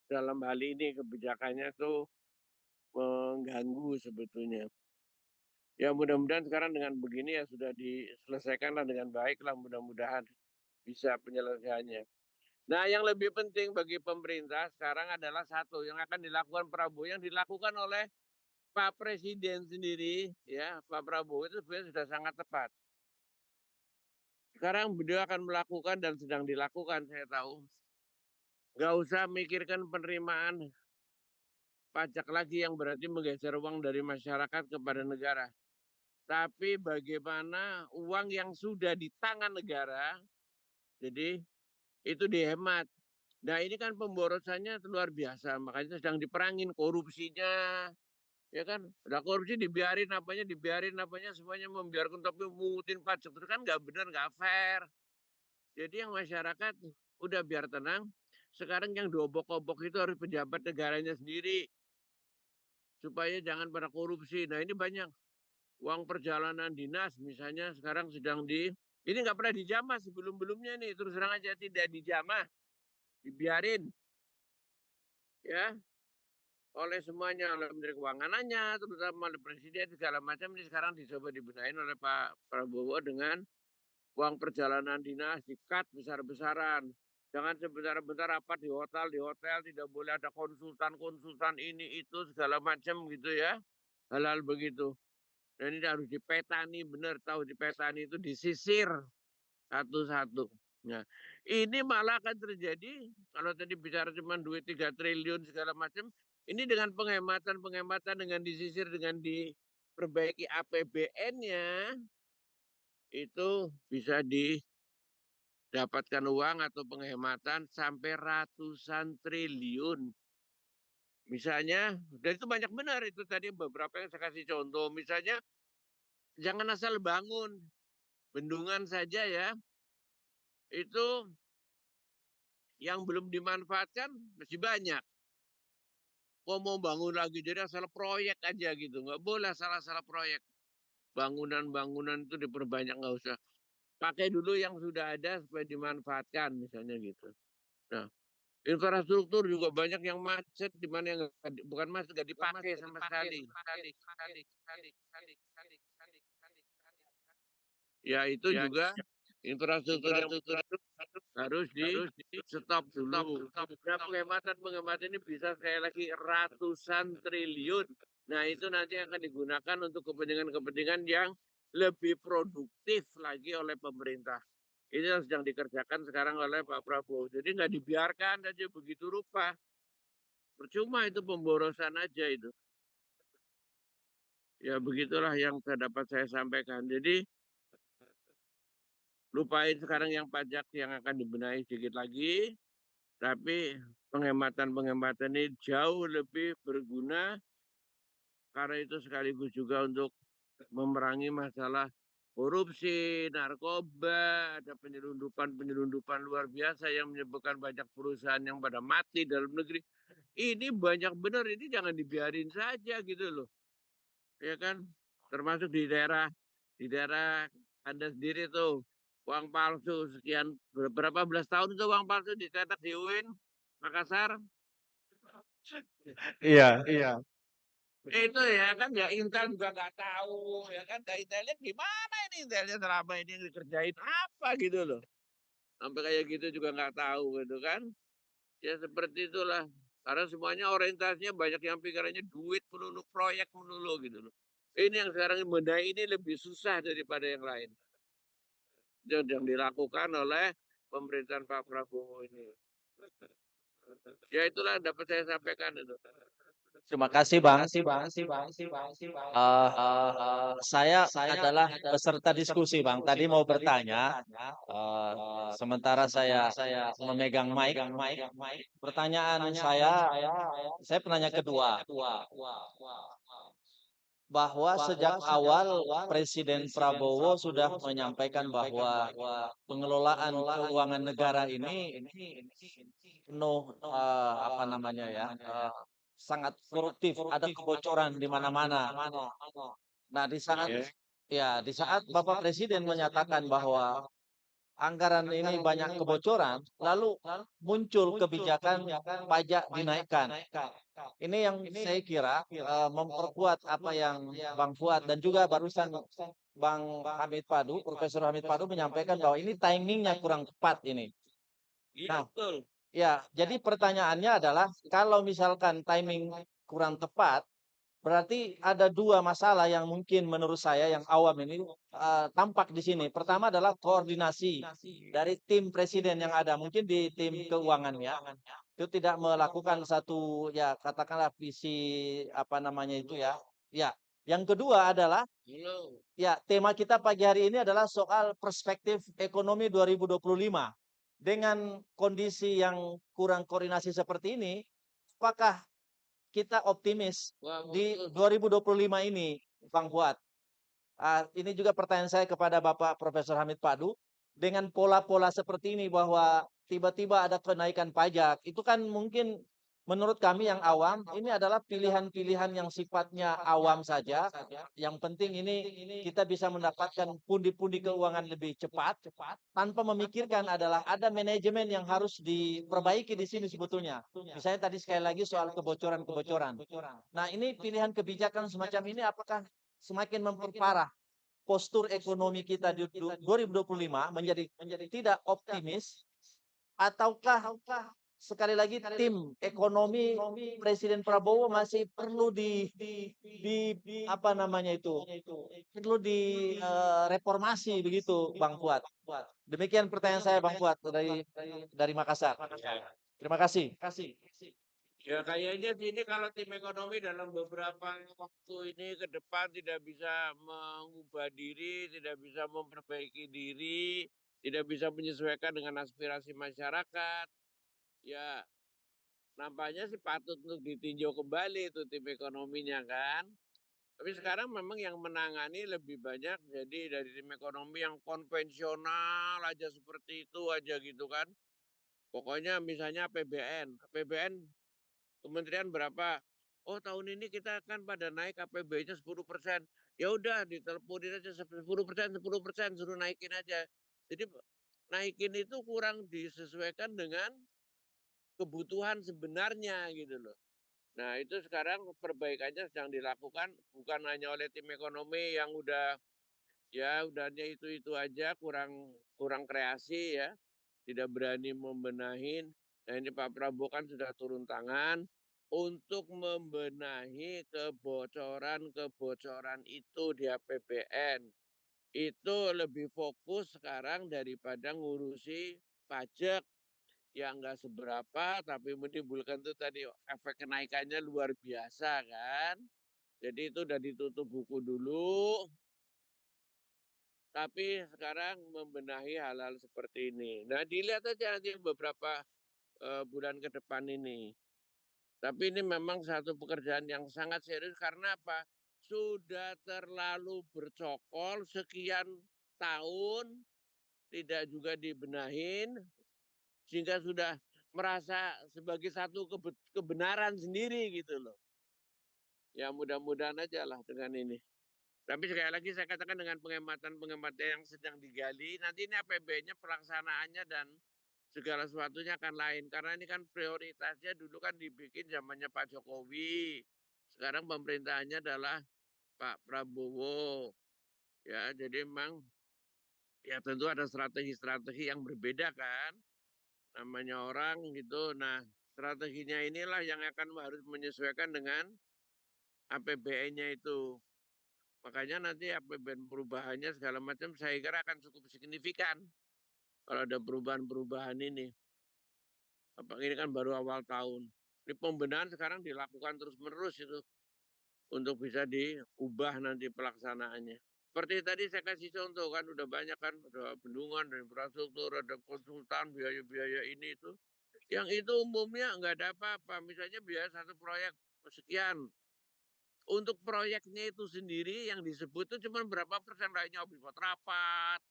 dalam hal ini, kebijakannya tuh mengganggu sebetulnya. Ya mudah-mudahan sekarang dengan begini ya sudah diselesaikan lah dengan baik lah, mudah-mudahan bisa penyelesaiannya. Nah yang lebih penting bagi pemerintah sekarang adalah satu yang akan dilakukan Prabowo, yang dilakukan oleh Pak Presiden sendiri, ya Pak Prabowo itu sebenarnya sudah sangat tepat. Sekarang beliau akan melakukan dan sedang dilakukan, saya tahu. Nggak usah mikirkan penerimaan pajak lagi yang berarti menggeser uang dari masyarakat kepada negara. Tapi bagaimana uang yang sudah di tangan negara, jadi itu dihemat. Nah ini kan pemborosannya luar biasa, makanya sedang diperangin korupsinya, ya kan? Nah korupsi dibiarin apanya, semuanya membiarkan tapi mengutin pajak itu kan nggak benar, nggak fair. Jadi yang masyarakat udah biar tenang. Sekarang yang diobok-obok itu harus pejabat negaranya sendiri supaya jangan pada korupsi. Nah ini banyak uang perjalanan dinas misalnya sekarang sedang ini nggak pernah dijamah sebelum-belumnya nih, terus terang aja tidak dijamah, dibiarin ya oleh semuanya, oleh Menteri Keuangannya, terutama oleh Presiden segala macam. Ini sekarang dicoba dibenahin oleh Pak Prabowo dengan uang perjalanan dinas di-cut besar-besaran. Jangan sebentar-bentar rapat di hotel, tidak boleh ada konsultan ini itu segala macam gitu ya. Hal-hal begitu. Dan ini harus dipetani, benar tahu dipetani itu disisir satu-satu. Nah, ini malah akan terjadi kalau tadi bicara cuma duit 3 triliun segala macam, ini dengan penghematan dengan disisir, dengan diperbaiki APBN-nya itu bisa didapatkan uang atau penghematan sampai ratusan triliun. Misalnya, dan itu banyak benar itu tadi beberapa yang saya kasih contoh. Misalnya, jangan asal bangun bendungan saja ya, itu yang belum dimanfaatkan masih banyak. Kok mau bangun lagi, jadi asal proyek aja gitu. Nggak boleh salah-salah proyek. Bangunan-bangunan itu diperbanyak, nggak usah. Pakai dulu yang sudah ada supaya dimanfaatkan misalnya gitu. Nah, infrastruktur juga banyak yang macet, di mana yang bukan macet, nggak dipakai sama sekali. Ya itu juga infrastruktur yang harus di stop dulu. Nah penghematan ini bisa sekali lagi ratusan triliun. Nah itu nanti akan digunakan untuk kepentingan-kepentingan yang lebih produktif lagi oleh pemerintah. Ini yang sedang dikerjakan sekarang oleh Pak Prabowo. Jadi nggak dibiarkan aja begitu rupa. Percuma itu pemborosan aja itu. Ya begitulah yang dapat saya sampaikan. Jadi lupain sekarang yang pajak yang akan dibenahi sedikit lagi. Tapi penghematan-penghematan ini jauh lebih berguna karena itu sekaligus juga untuk memerangi masalah korupsi, narkoba, ada penyelundupan luar biasa yang menyebabkan banyak perusahaan yang pada mati dalam negeri. Ini banyak benar, ini jangan dibiarin saja gitu loh. Ya kan? Termasuk di daerah Anda sendiri tuh uang palsu sekian berapa belas tahun itu uang palsu dicetak di UIN Makassar. Iya, iya. Itu ya kan ya Intel juga nggak tahu ya kan, Intelnya gimana ini, Intelnya selama ini yang dikerjain apa gitu loh, sampai kayak gitu juga nggak tahu gitu kan. Ya seperti itulah Karena semuanya orientasinya banyak yang pikirannya duit melulu, proyek melulu gitu loh. Ini yang sekarang benahi ini lebih susah daripada yang lain. Yang dilakukan oleh pemerintahan Pak Prabowo ini. Ya itulah dapat saya sampaikan itu. Terima kasih Bang. Saya adalah peserta diskusi Bang. Tadi mau bertanya, sementara saya memegang mic. Pertanyaan saya penanya kedua, bahwa sejak awal Presiden Prabowo sudah menyampaikan bahwa pengelolaan keuangan negara ini penuh apa namanya ya, sangat koruptif, ada kebocoran di mana-mana. Nah, di saat Bapak Presiden menyatakan bahwa anggaran ini banyak kebocoran, lalu muncul kebijakan pajak dinaikkan. Ini yang saya kira memperkuat apa yang Bang Fuad dan juga barusan Bang Hamid Padu, Profesor Hamid Padu menyampaikan bahwa ini timingnya kurang tepat ini. Iya Nah, betul. ya, jadi pertanyaannya adalah kalau misalkan timing kurang tepat, berarti ada dua masalah yang mungkin menurut saya yang awam ini tampak di sini. Pertama adalah koordinasi dari tim presiden yang ada, mungkin di tim keuangannya itu tidak melakukan satu ya katakanlah visi apa namanya itu ya. Ya, yang kedua adalah Belum. ya tema kita pagi hari ini adalah soal perspektif ekonomi 2025. Dengan kondisi yang kurang koordinasi seperti ini, apakah kita optimis Wah, di betul. 2025 ini, Bang Fuad? Ini juga pertanyaan saya kepada Bapak Profesor Hamid Padu. Dengan pola-pola seperti ini bahwa tiba-tiba ada kenaikan pajak, itu kan mungkin menurut kami yang awam, ini adalah pilihan-pilihan yang sifatnya awam saja. Yang penting ini kita bisa mendapatkan pundi-pundi keuangan lebih cepat, tanpa memikirkan adalah ada manajemen yang harus diperbaiki di sini sebetulnya. Misalnya tadi sekali lagi soal kebocoran-kebocoran. Nah, ini pilihan kebijakan semacam ini apakah semakin memperparah postur ekonomi kita di 2025 menjadi tidak optimis, ataukah sekali lagi tim ekonomi Presiden Prabowo masih perlu di apa namanya itu, perlu di reformasi begitu Bang Fuad. Demikian pertanyaan saya Bang Fuad dari Makassar. Terima kasih. Ya kayaknya sini kalau tim ekonomi dalam beberapa waktu ini ke depan tidak bisa mengubah diri, tidak bisa memperbaiki diri, tidak bisa menyesuaikan dengan aspirasi masyarakat. Ya nampaknya sih patut untuk ditinjau kembali itu tim ekonominya kan. Tapi sekarang memang yang menangani lebih banyak jadi dari tim ekonomi yang konvensional aja seperti itu aja gitu kan. Pokoknya misalnya APBN. APBN kementerian berapa? Oh tahun ini kita akan pada naik APBN-nya 10%. Ya udah diteleponin aja 10%, 10%, suruh naikin aja. Jadi naikin itu kurang disesuaikan dengan kebutuhan sebenarnya gitu loh. Nah itu sekarang perbaikannya sedang dilakukan bukan hanya oleh tim ekonomi yang udah ya udahnya itu aja kurang kurang kreasi ya, tidak berani membenahin. Nah ini Pak Prabowo kan sudah turun tangan untuk membenahi kebocoran-kebocoran itu di APBN. Itu lebih fokus sekarang daripada ngurusi pajak yang nggak seberapa tapi menimbulkan tuh tadi efek kenaikannya luar biasa kan. Jadi itu udah ditutup buku dulu. Tapi sekarang membenahi hal-hal seperti ini. Nah dilihat aja nanti beberapa bulan ke depan ini. Tapi ini memang satu pekerjaan yang sangat serius karena apa? Sudah terlalu bercokol sekian tahun, tidak juga dibenahin, sehingga sudah merasa sebagai satu kebenaran sendiri gitu loh. Ya mudah-mudahan aja lah dengan ini. Tapi sekali lagi saya katakan dengan penghematan-penghematan yang sedang digali, nanti ini APBN-nya pelaksanaannya dan segala sesuatunya akan lain. Karena ini kan prioritasnya dulu kan dibikin zamannya Pak Jokowi. Sekarang pemerintahannya adalah Pak Prabowo. Ya, jadi memang ya tentu ada strategi-strategi yang berbeda kan. Namanya orang gitu. Nah, Strateginya inilah yang akan harus menyesuaikan dengan APBN-nya itu. Makanya nanti APBN perubahannya segala macam saya kira akan cukup signifikan kalau ada perubahan-perubahan ini. Ini kan baru awal tahun. Ini pembenahan sekarang dilakukan terus-menerus itu untuk bisa diubah nanti pelaksanaannya. Seperti tadi saya kasih contoh kan udah banyak kan, ada bendungan dan infrastruktur, ada konsultan, biaya-biaya ini itu. Yang itu umumnya nggak ada apa-apa. Misalnya biaya satu proyek sekian. Untuk proyeknya itu sendiri yang disebut itu cuma berapa persen lainnya buat rapat,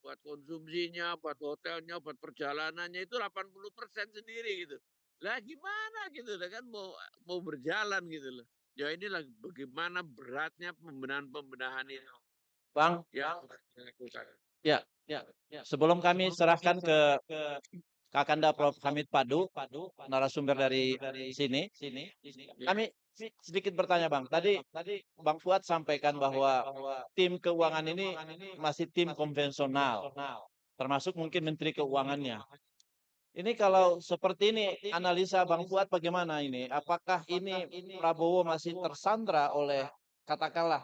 buat konsumsinya, buat hotelnya, buat perjalanannya itu 80% sendiri gitu. Lah gimana gitu kan mau berjalan gitu loh. Ya inilah bagaimana beratnya pembenahan-pembenahan ini Bang, yang harus dilakukan. ya, sebelum kami serahkan ke Kakanda Prof. Hamid Padu, narasumber dari sini, kami sedikit bertanya Bang. Tadi Bang Fuad sampaikan bahwa tim keuangan ini masih tim konvensional, termasuk mungkin Menteri Keuangannya. Ini kalau seperti ini, analisa Bang Fuad bagaimana ini? Apakah ini Prabowo masih tersandra oleh katakanlah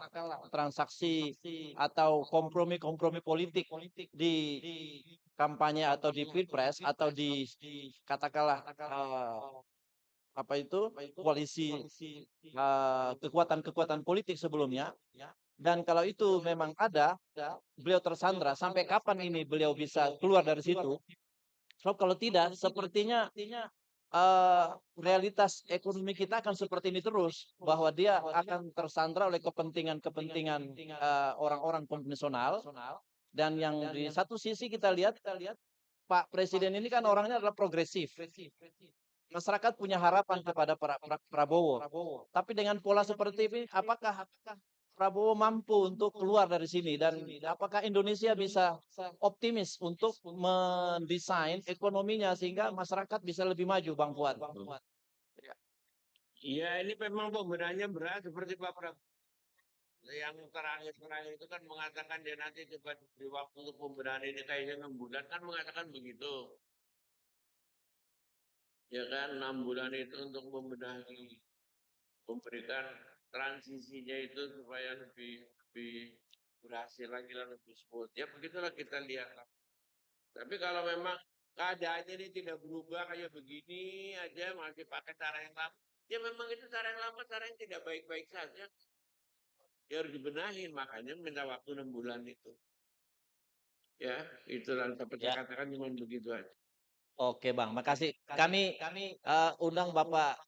transaksi atau kompromi-kompromi politik di kampanye atau di pilpres atau di katakanlah apa itu koalisi kekuatan-kekuatan politik sebelumnya? Dan kalau itu memang ada, beliau tersandra, sampai kapan ini beliau bisa keluar dari situ? Sebab kalau tidak, sepertinya realitas ekonomi kita akan seperti ini terus, bahwa dia akan tersandra oleh kepentingan-kepentingan orang-orang konvensional. Dan yang di satu sisi kita lihat Pak Presiden ini kan orangnya adalah progresif. Masyarakat punya harapan kepada Prabowo. Tapi dengan pola seperti ini, apakah Prabowo mampu untuk keluar dari sini dan apakah Indonesia bisa optimis untuk mendesain ekonominya sehingga masyarakat bisa lebih maju, Bang Fuad? Ya ini memang pembenahannya berat seperti Pak Prabowo yang terakhir itu kan mengatakan dia nanti cepat di waktu untuk pembenahan ini kayaknya 6 bulan kan mengatakan begitu. Ya kan 6 bulan itu untuk membenahi, memberikan transisinya itu supaya lebih berhasil lagi lah, lebih smooth. Ya begitulah kita lihat. Tapi kalau memang keadaannya ini tidak berubah kayak begini aja masih pakai cara yang lama, ya memang itu cara yang lama, cara yang tidak baik-baik saja. Ya harus dibenahin, makanya minta waktu 6 bulan itu. Ya, itulah dapat saya katakan cuma begitu aja. Oke Bang, makasih. Kami undang Bapak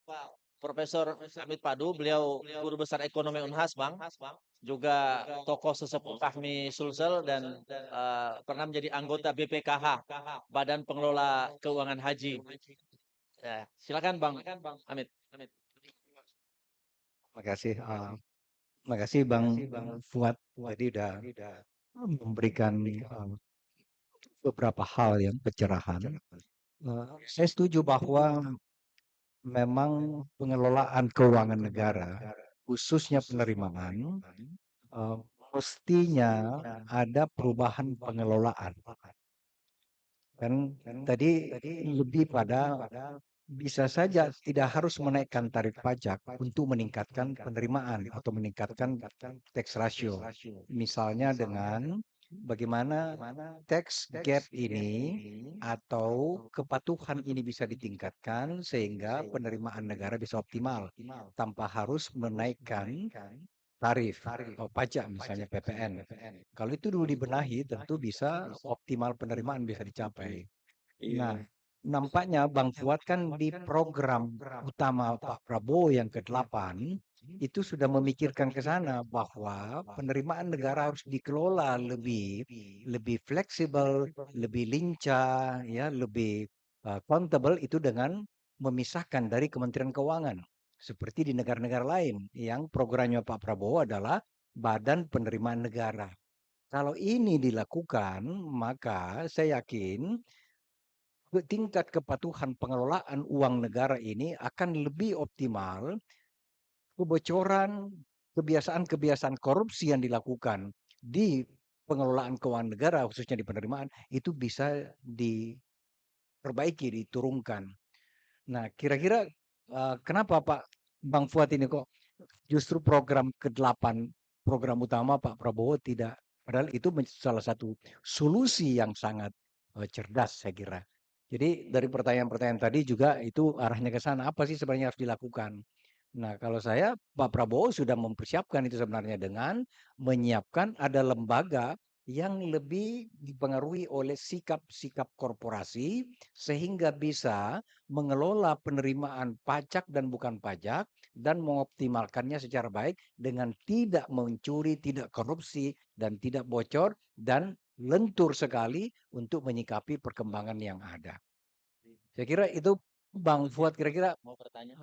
Profesor Hamid Padu, beliau guru besar ekonomi Unhas, Bang. Juga tokoh sesepuh kami Sulsel dan pernah menjadi anggota BPKH, Badan Pengelola Keuangan Haji. Ya, silakan Bang Hamid. Terima kasih Bang Fuad tadi udah memberikan beberapa hal yang pencerahan. Saya setuju bahwa memang pengelolaan keuangan negara, khususnya penerimaan, mestinya ada perubahan pengelolaan. Kan tadi lebih pada bisa saja tidak harus menaikkan tarif pajak untuk meningkatkan penerimaan atau meningkatkan tax ratio. Misalnya dengan bagaimana tax gap ini atau kepatuhan ini bisa ditingkatkan sehingga penerimaan negara bisa optimal tanpa harus menaikkan tarif atau pajak misalnya PPN. Kalau itu dulu dibenahi tentu bisa optimal penerimaan bisa dicapai. Nah, nampaknya Bang Fuad kan di program utama Pak Prabowo yang ke-8 itu sudah memikirkan ke sana bahwa penerimaan negara harus dikelola lebih fleksibel, lebih lincah, ya, lebih accountable itu dengan memisahkan dari Kementerian Keuangan. Seperti di negara-negara lain yang programnya Pak Prabowo adalah Badan Penerimaan Negara. Kalau ini dilakukan, maka saya yakin tingkat kepatuhan pengelolaan uang negara ini akan lebih optimal. Kebocoran, kebiasaan-kebiasaan korupsi yang dilakukan di pengelolaan keuangan negara, khususnya di penerimaan, itu bisa diperbaiki, diturunkan. Nah, kira-kira kenapa Pak Bang Fuad ini kok justru program ke-8, program utama Pak Prabowo tidak, padahal itu salah satu solusi yang sangat cerdas saya kira. Jadi dari pertanyaan-pertanyaan tadi juga itu arahnya ke sana, apa sih sebenarnya harus dilakukan? Nah, kalau saya Pak Prabowo sudah mempersiapkan itu sebenarnya dengan menyiapkan ada lembaga yang lebih dipengaruhi oleh sikap-sikap korporasi sehingga bisa mengelola penerimaan pajak dan bukan pajak dan mengoptimalkannya secara baik dengan tidak mencuri, tidak korupsi, dan tidak bocor, dan lentur sekali untuk menyikapi perkembangan yang ada. Saya kira itu Bang Fuad kira-kira Mau bertanya?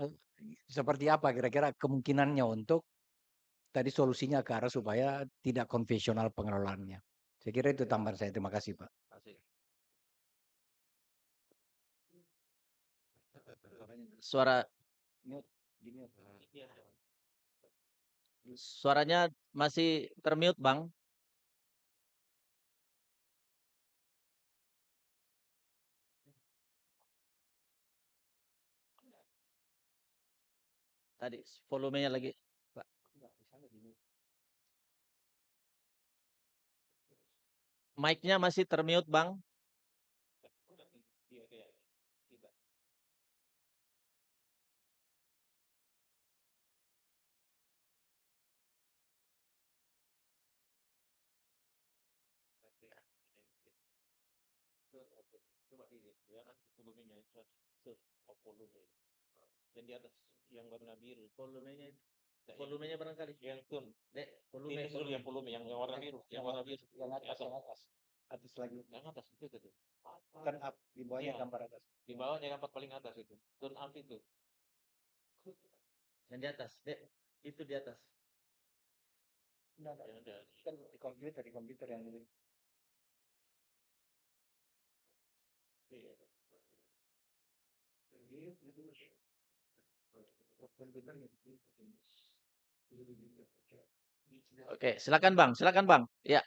seperti apa kira-kira kemungkinannya untuk tadi solusinya ke arah supaya tidak konvensional pengelolaannya. Saya kira itu tambahan saya. Terima kasih, Pak. Suara suaranya masih termute, Bang. Tadi volumenya lagi, Pak. Mic-nya masih termute, Bang. Yang di atas, yang warna biru. Volumenya barangkali. Yang tun. Dek, volume. Ini dulu yang volume, yang warna biru. Yang warna biru. Yang atas. Atas lagi. Yang atas itu tuh. Turn up. Di bawahnya Iya. gambar atas. Di bawahnya gambar paling atas itu. Turn up itu. Yang di atas, Dek. Itu di atas. Enggak. Kan di komputer yang ini. Oke, silakan Bang, silakan Bang. Ya.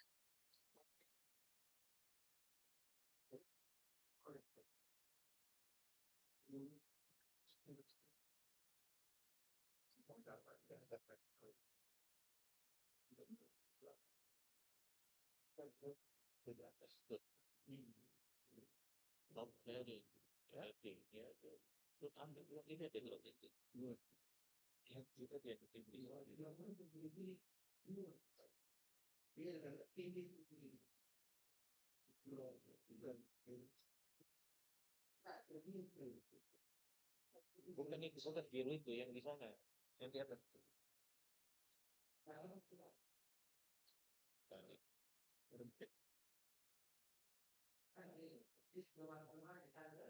Bukan itu, bukan biru itu yang di sana, yang di atas.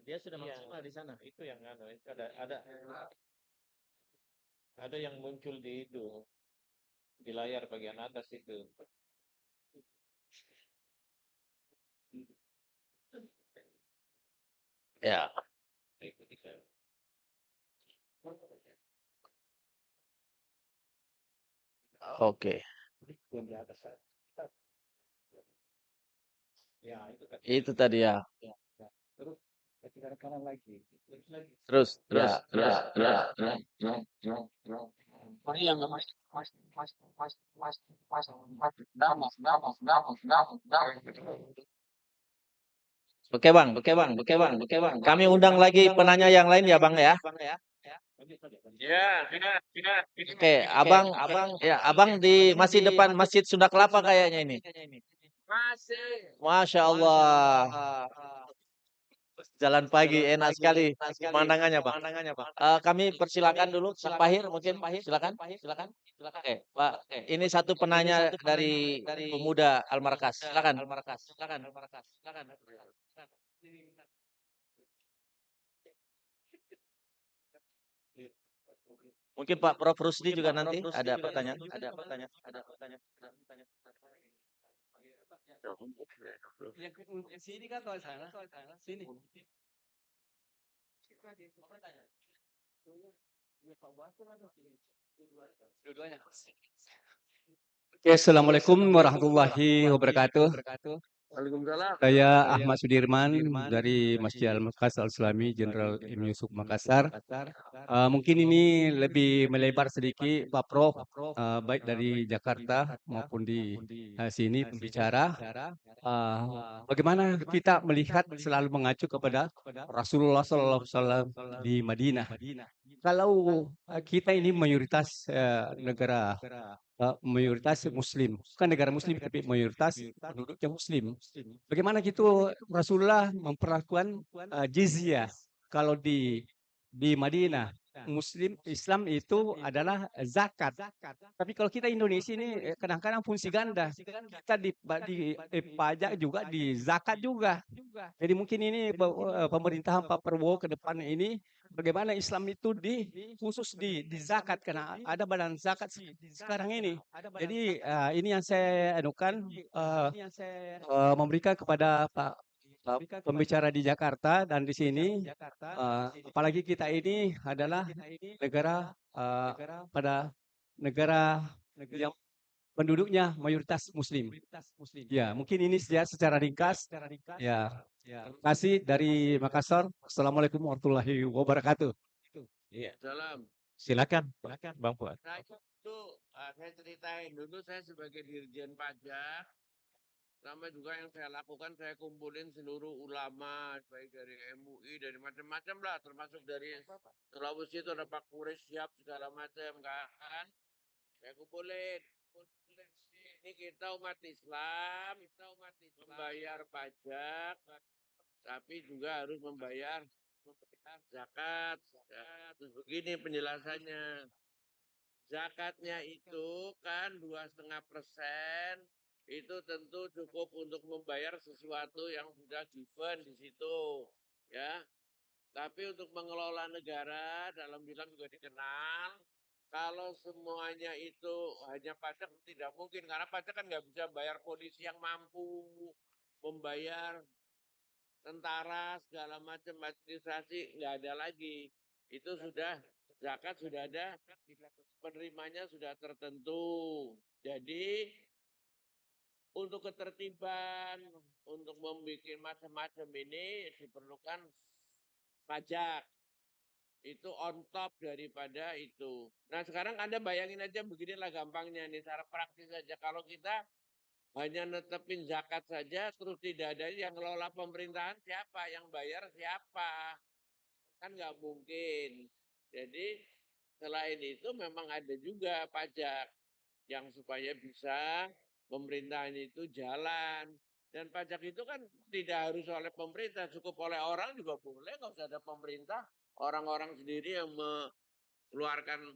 Dia sudah maksimal di sana. Itu yang ada yang muncul di itu, di layar bagian atas itu. Ya. Oke. Itu tadi ya. Terus kanan lagi. Terus. Oke bang. Kami undang lagi penanya yang lain ya bang ya. Ya, Oke, abang di masih depan Masjid Sunda Kelapa kayaknya ini. masih. Masya Allah. Jalan pagi enak sekali pemandangannya bang. Kami persilakan dulu Pak Pahir mungkin silakan. Oke, Pak. Ini satu penanya dari pemuda Al-Markas. Silakan. Mungkin Pak Prof Rusdi juga nanti ada pertanyaan. Sini kan sana. Sini. Oke, Assalamualaikum warahmatullahi wabarakatuh. Waalaikumsalam. Saya Ahmad Sudirman dari Masjid Al-Maqas Al-Islami Jenderal M. Yusuf Makassar. Mungkin ini lebih melebar sedikit Pak Prof, baik dari Jakarta maupun di sini pembicara. Bagaimana kita melihat selalu mengacu kepada Rasulullah SAW di Madinah. Kalau kita ini mayoritas negara mayoritas Muslim, bukan negara Muslim tapi mayoritas penduduknya Muslim. Bagaimana gitu Rasulullah memperlakukan jizyah kalau di Madinah? Muslim Islam itu adalah zakat. Tapi kalau kita Indonesia ini kadang-kadang fungsi ganda. Kita pajak juga, di zakat juga. Jadi mungkin ini pemerintahan Pak Prabowo ke depan ini bagaimana Islam itu khusus di zakat, karena ada badan zakat sekarang ini. Jadi ini yang saya anukan memberikan kepada Pak pembicara di Jakarta dan di sini, apalagi kita ini adalah negara pada negara yang penduduknya mayoritas Muslim. Ya, mungkin ini saja secara ringkas. Ya, terima kasih dari Makassar. Assalamualaikum warahmatullahi wabarakatuh. Iya. Salam. Silakan, Bang Fuad. Nah itu saya ceritain dulu, saya sebagai Dirjen Pajak, sama juga yang saya lakukan, saya kumpulin seluruh ulama, baik dari MUI, dari macam-macam lah, termasuk dari Sulawesi itu ada Pak Kures siap segala macam kan. Saya kumpulin. Ini kita umat Islam membayar pajak, tapi juga harus membayar zakat. Ya, terus begini penjelasannya. Zakatnya itu kan 2,5%, itu tentu cukup untuk membayar sesuatu yang sudah given di situ, ya. Tapi untuk mengelola negara dalam bilang juga dikenal, kalau semuanya itu hanya pajak tidak mungkin, karena pajak kan nggak bisa bayar polisi yang mampu, membayar tentara segala macam administrasi nggak ada lagi. Itu sudah zakat sudah ada, penerimanya sudah tertentu. Jadi untuk ketertiban, untuk membuat macam-macam ini diperlukan pajak. Itu on top daripada itu. Nah sekarang Anda bayangin aja beginilah gampangnya nih, secara praktis saja. Kalau kita hanya netepin zakat saja, terus tidak ada yang ngelola pemerintahan, siapa? Yang bayar siapa? Kan nggak mungkin. Jadi selain itu memang ada juga pajak yang supaya bisa pemerintahan itu jalan. Dan pajak itu kan tidak harus oleh pemerintah, cukup oleh orang juga boleh, nggak usah ada pemerintah. Orang-orang sendiri yang mengeluarkan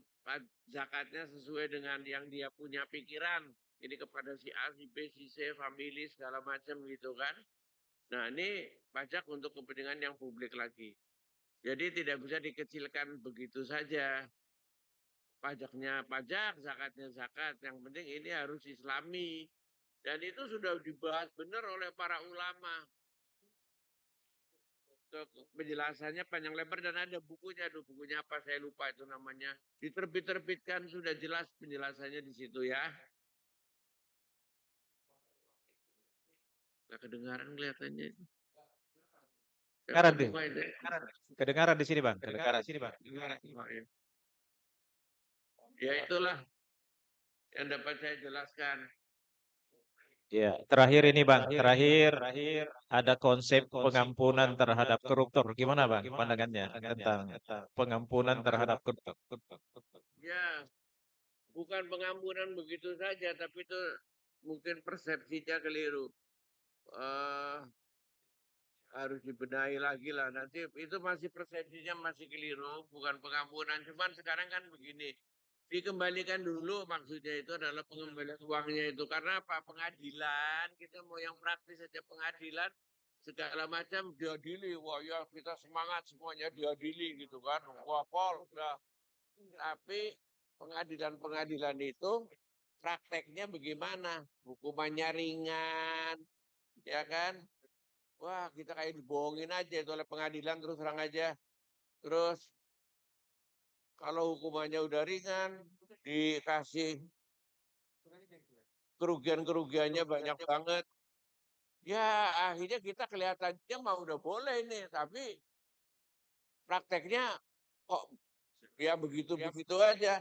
zakatnya sesuai dengan yang dia punya pikiran. Ini kepada si A, si B, si C, family, segala macam gitu kan. Nah ini pajak untuk kepentingan yang publik lagi. Jadi tidak bisa dikecilkan begitu saja. Pajaknya pajak, zakatnya zakat. Yang penting ini harus islami. Dan itu sudah dibahas benar oleh para ulama. Penjelasannya panjang lebar dan ada bukunya. Aduh, bukunya apa saya lupa itu namanya. Diterbitkan sudah jelas penjelasannya di situ ya. Nggak kedengaran kelihatannya. Kedengaran di sini, Bang. Kedengaran. Ya itulah yang dapat saya jelaskan. Ya, terakhir ini Bang, terakhir ada konsep pengampunan terhadap koruptor. Gimana Bang pandangannya tentang pengampunan terhadap koruptor? Ya, bukan pengampunan begitu saja, tapi itu mungkin persepsinya keliru. Harus dibenahi lagi lah. Nanti itu masih persepsinya masih keliru, bukan pengampunan. Cuman sekarang kan begini, dikembalikan dulu, maksudnya itu adalah pengembalian uangnya itu. Karena apa? Pengadilan, kita mau yang praktis saja, pengadilan segala macam diadili. Wah ya kita semangat semuanya diadili gitu kan. Wah Pol, udah. Tapi pengadilan-pengadilan itu prakteknya bagaimana? Hukumannya ringan, ya kan? Wah kita kayak dibohongin aja itu oleh pengadilan terus terang aja. Terus kalau hukumannya udah ringan, dikasih kerugian-kerugiannya banyak banget. Ya akhirnya kita kelihatannya mah udah boleh nih, tapi prakteknya kok ya begitu-begitu aja.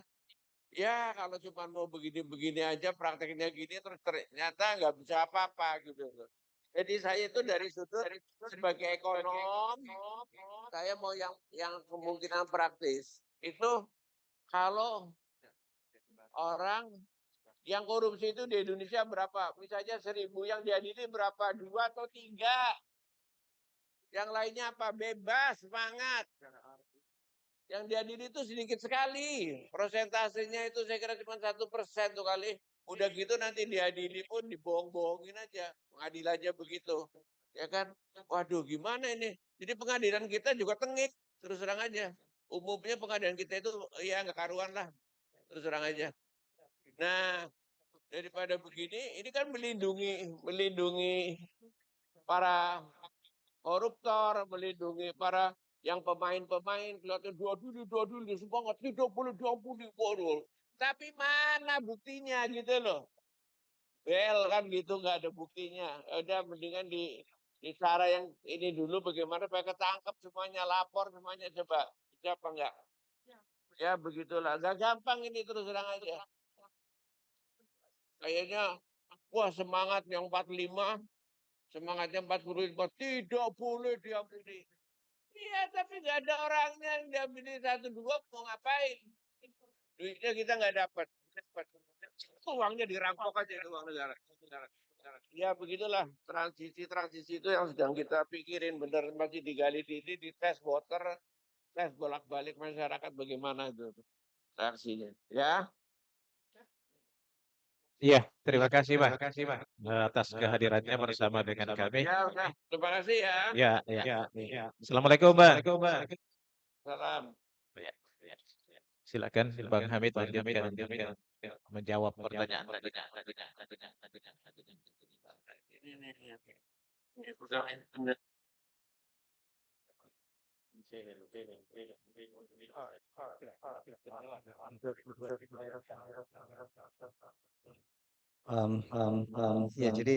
Ya kalau cuma mau begini-begini aja, prakteknya gini, terus ternyata nggak bisa apa-apa gitu loh. Jadi saya itu dari sudut sebagai ekonom, saya mau yang kemungkinan praktis. Itu kalau orang yang korupsi itu di Indonesia berapa? Misalnya 1.000, yang diadili berapa? 2 atau 3. Yang lainnya apa? Bebas, semangat. Yang diadili itu sedikit sekali. Prosentasenya itu saya kira cuma 1% tuh kali. Udah gitu nanti diadili pun dibohong-bohongin aja. Pengadilannya begitu. Ya kan? Waduh gimana ini? Jadi pengadilan kita juga tengik. Terus terang aja. Umumnya pengadilan kita itu ya nggak karuan lah. Terus terang aja. Nah, daripada begini, ini kan melindungi para koruptor, melindungi para yang pemain-pemain, kelihatan dua dulu, semangat, tidak boleh diampuni, waduh. Tapi mana buktinya gitu loh. Bel kan gitu, nggak ada buktinya. Udah mendingan di cara yang ini dulu bagaimana supaya ketangkep semuanya, lapor semuanya, coba. Siapa enggak? Ya begitulah, nggak gampang ini terus terang aja. Kayaknya, wah semangat yang 45, semangatnya 45, tidak boleh diampuni. Iya, tapi nggak ada orangnya yang diambilin 1, 2 mau ngapain? Duitnya kita nggak dapat. Uangnya dirampok aja itu uang negara. Ya begitulah transisi itu yang sedang kita pikirin, bener masih digali di tes voter, tes bolak-balik masyarakat bagaimana itu reaksinya. Ya, Iya, terima kasih Pak atas kehadirannya bersama dengan kami. ya udah. Terima kasih ya. Ya, ya. Assalamualaikum Bang. Salam. Ya, ya. Silakan Bang Hamid lanjutkan menjawab pertanyaan tadi. Ini udah. Ya jadi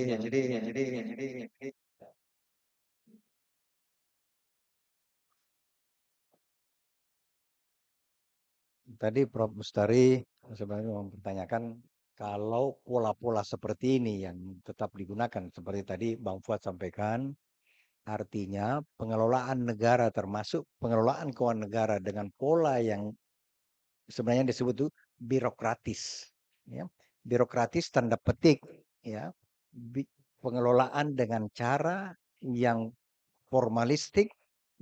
tadi Prof. Mustari sebenarnya mempertanyakan kalau pola-pola seperti ini yang tetap digunakan seperti tadi Bang Fuad sampaikan, artinya pengelolaan negara termasuk pengelolaan keuangan negara dengan pola yang sebenarnya disebut itu birokratis, ya. Birokratis tanda petik, ya. Pengelolaan dengan cara yang formalistik,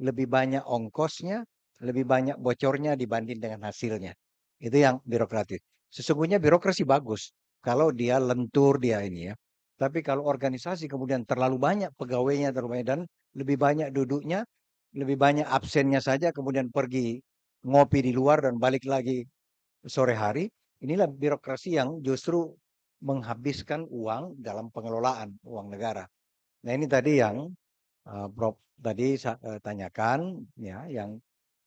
lebih banyak ongkosnya, lebih banyak bocornya dibanding dengan hasilnya. Itu yang birokratis. Sesungguhnya birokrasi bagus kalau dia lentur dia ini ya. Tapi kalau organisasi kemudian terlalu banyak pegawainya terlalu banyak dan lebih banyak duduknya, lebih banyak absennya saja kemudian pergi ngopi di luar dan balik lagi sore hari, inilah birokrasi yang justru menghabiskan uang dalam pengelolaan uang negara. Nah ini tadi yang Prof tadi tanyakan ya, yang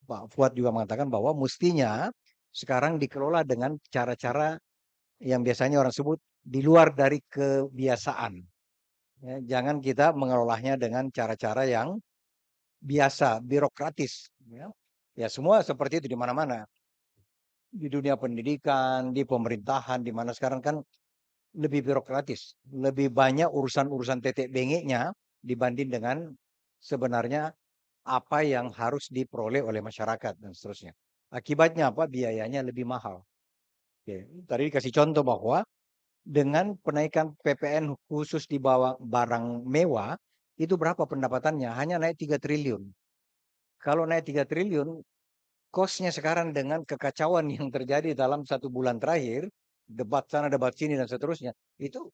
Pak Fuad juga mengatakan bahwa mestinya sekarang dikelola dengan cara-cara yang biasanya orang sebut di luar dari kebiasaan. Ya, jangan kita mengelolanya dengan cara-cara yang biasa, birokratis. Ya, ya semua seperti itu di mana-mana. Di dunia pendidikan, di pemerintahan, di mana sekarang kan lebih birokratis, lebih banyak urusan-urusan tetek bengeknya dibanding dengan sebenarnya apa yang harus diperoleh oleh masyarakat dan seterusnya. Akibatnya apa? Biayanya lebih mahal. Oke. Tadi dikasih contoh bahwa dengan penaikan PPN khusus di bawah barang mewah, itu berapa pendapatannya? Hanya naik 3 triliun. Kalau naik 3 triliun, kosnya sekarang dengan kekacauan yang terjadi dalam 1 bulan terakhir, debat sana, debat sini, dan seterusnya, itu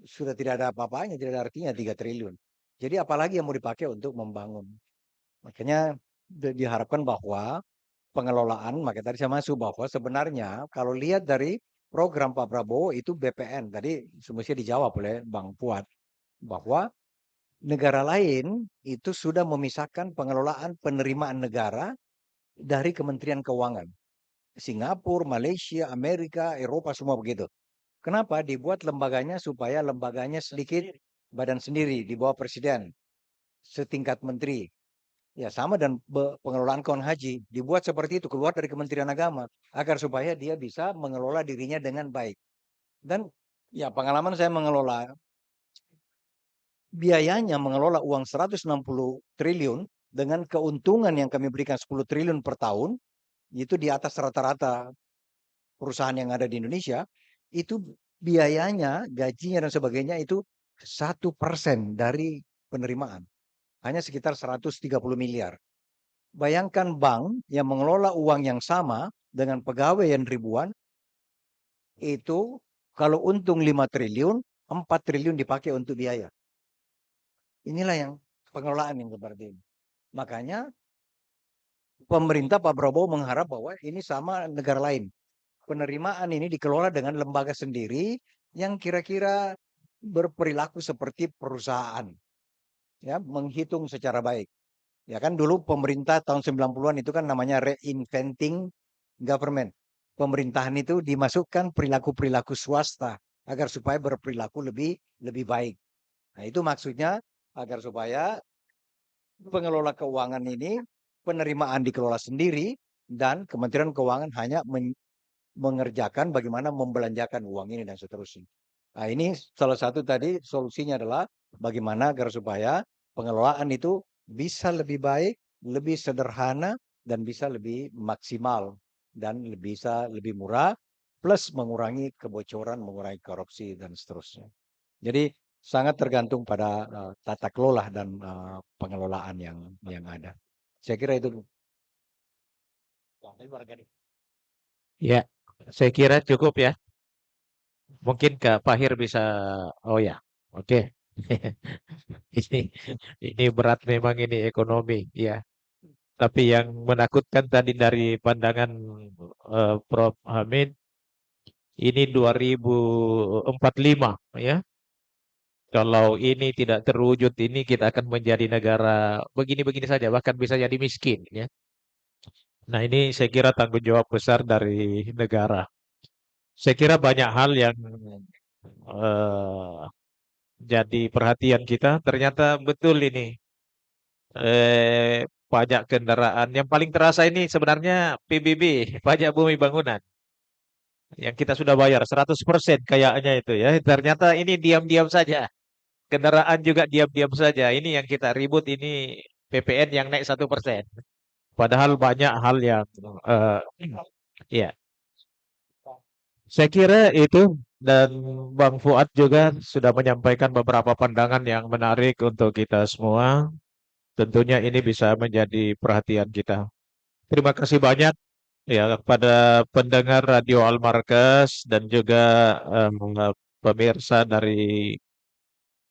sudah tidak ada apa-apanya, tidak ada artinya 3 triliun. Jadi apalagi yang mau dipakai untuk membangun. Makanya diharapkan bahwa pengelolaan, makanya tadi saya masuk bahwa sebenarnya kalau lihat dari program Pak Prabowo itu BPN, tadi semestinya dijawab oleh Bang Fuad, bahwa negara lain itu sudah memisahkan pengelolaan penerimaan negara dari Kementerian Keuangan. Singapura, Malaysia, Amerika, Eropa semua begitu. Kenapa? Dibuat lembaganya supaya lembaganya sedikit badan sendiri di bawah presiden, setingkat menteri. Ya sama dan pengelolaan keuangan haji dibuat seperti itu keluar dari Kementerian Agama agar supaya dia bisa mengelola dirinya dengan baik. Dan ya pengalaman saya mengelola biayanya mengelola uang 160 triliun dengan keuntungan yang kami berikan 10 triliun per tahun itu di atas rata-rata perusahaan yang ada di Indonesia itu biayanya gajinya dan sebagainya itu 1% dari penerimaan hanya sekitar 130 miliar. Bayangkan bank yang mengelola uang yang sama dengan pegawai yang ribuan, itu kalau untung 5 triliun, 4 triliun dipakai untuk biaya. Inilah yang pengelolaan yang seperti ini. Makanya pemerintah Pak Prabowo mengharap bahwa ini sama negara lain. Penerimaan ini dikelola dengan lembaga sendiri yang kira-kira berperilaku seperti perusahaan. Ya, menghitung secara baik. Ya kan dulu pemerintah tahun 90-an itu kan namanya reinventing government. Pemerintahan itu dimasukkan perilaku-perilaku swasta agar supaya berperilaku lebih baik. Nah, itu maksudnya agar supaya pengelola keuangan ini penerimaan dikelola sendiri dan Kementerian Keuangan hanya mengerjakan bagaimana membelanjakan uang ini dan seterusnya. Nah, ini salah satu tadi solusinya adalah bagaimana agar supaya pengelolaan itu bisa lebih baik, lebih sederhana, dan bisa lebih maksimal dan bisa lebih murah, plus mengurangi kebocoran, mengurangi korupsi dan seterusnya. Jadi sangat tergantung pada tata kelola dan pengelolaan yang ada. Saya kira itu. Ya, saya kira cukup ya. Mungkin Kak Fahir bisa, oh ya, oke. Ini ini berat memang ini ekonomi, ya. Tapi yang menakutkan tadi dari pandangan Prof. Hamid, ini 2045 ya. Kalau ini tidak terwujud, ini kita akan menjadi negara begini-begini saja, bahkan bisa jadi miskin ya. Nah, ini saya kira tanggung jawab besar dari negara. Saya kira banyak hal yang eh, jadi perhatian kita. Ternyata betul ini pajak kendaraan yang paling terasa ini sebenarnya PBB, pajak bumi bangunan yang kita sudah bayar 100% kayaknya itu ya. Ternyata ini diam-diam saja. Kendaraan juga diam-diam saja. Ini yang kita ribut ini PPN yang naik 1%. Padahal banyak hal yang eh, ya. Saya kira itu dan Bang Fuad juga sudah menyampaikan beberapa pandangan yang menarik untuk kita semua. Tentunya ini bisa menjadi perhatian kita. Terima kasih banyak ya kepada pendengar Radio Almarkas dan juga pemirsa dari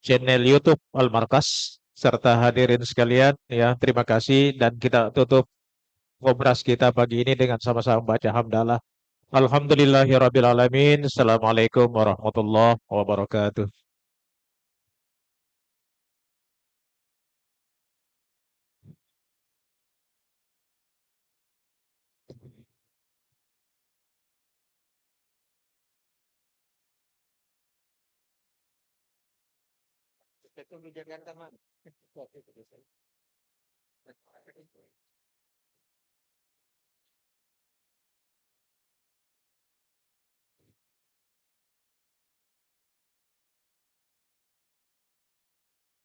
channel YouTube Almarkas serta hadirin sekalian ya. Terima kasih dan kita tutup ngobras kita pagi ini dengan sama-sama baca hamdalah. Alhamdulillahirrabbilalamin. Assalamualaikum warahmatullahi wabarakatuh.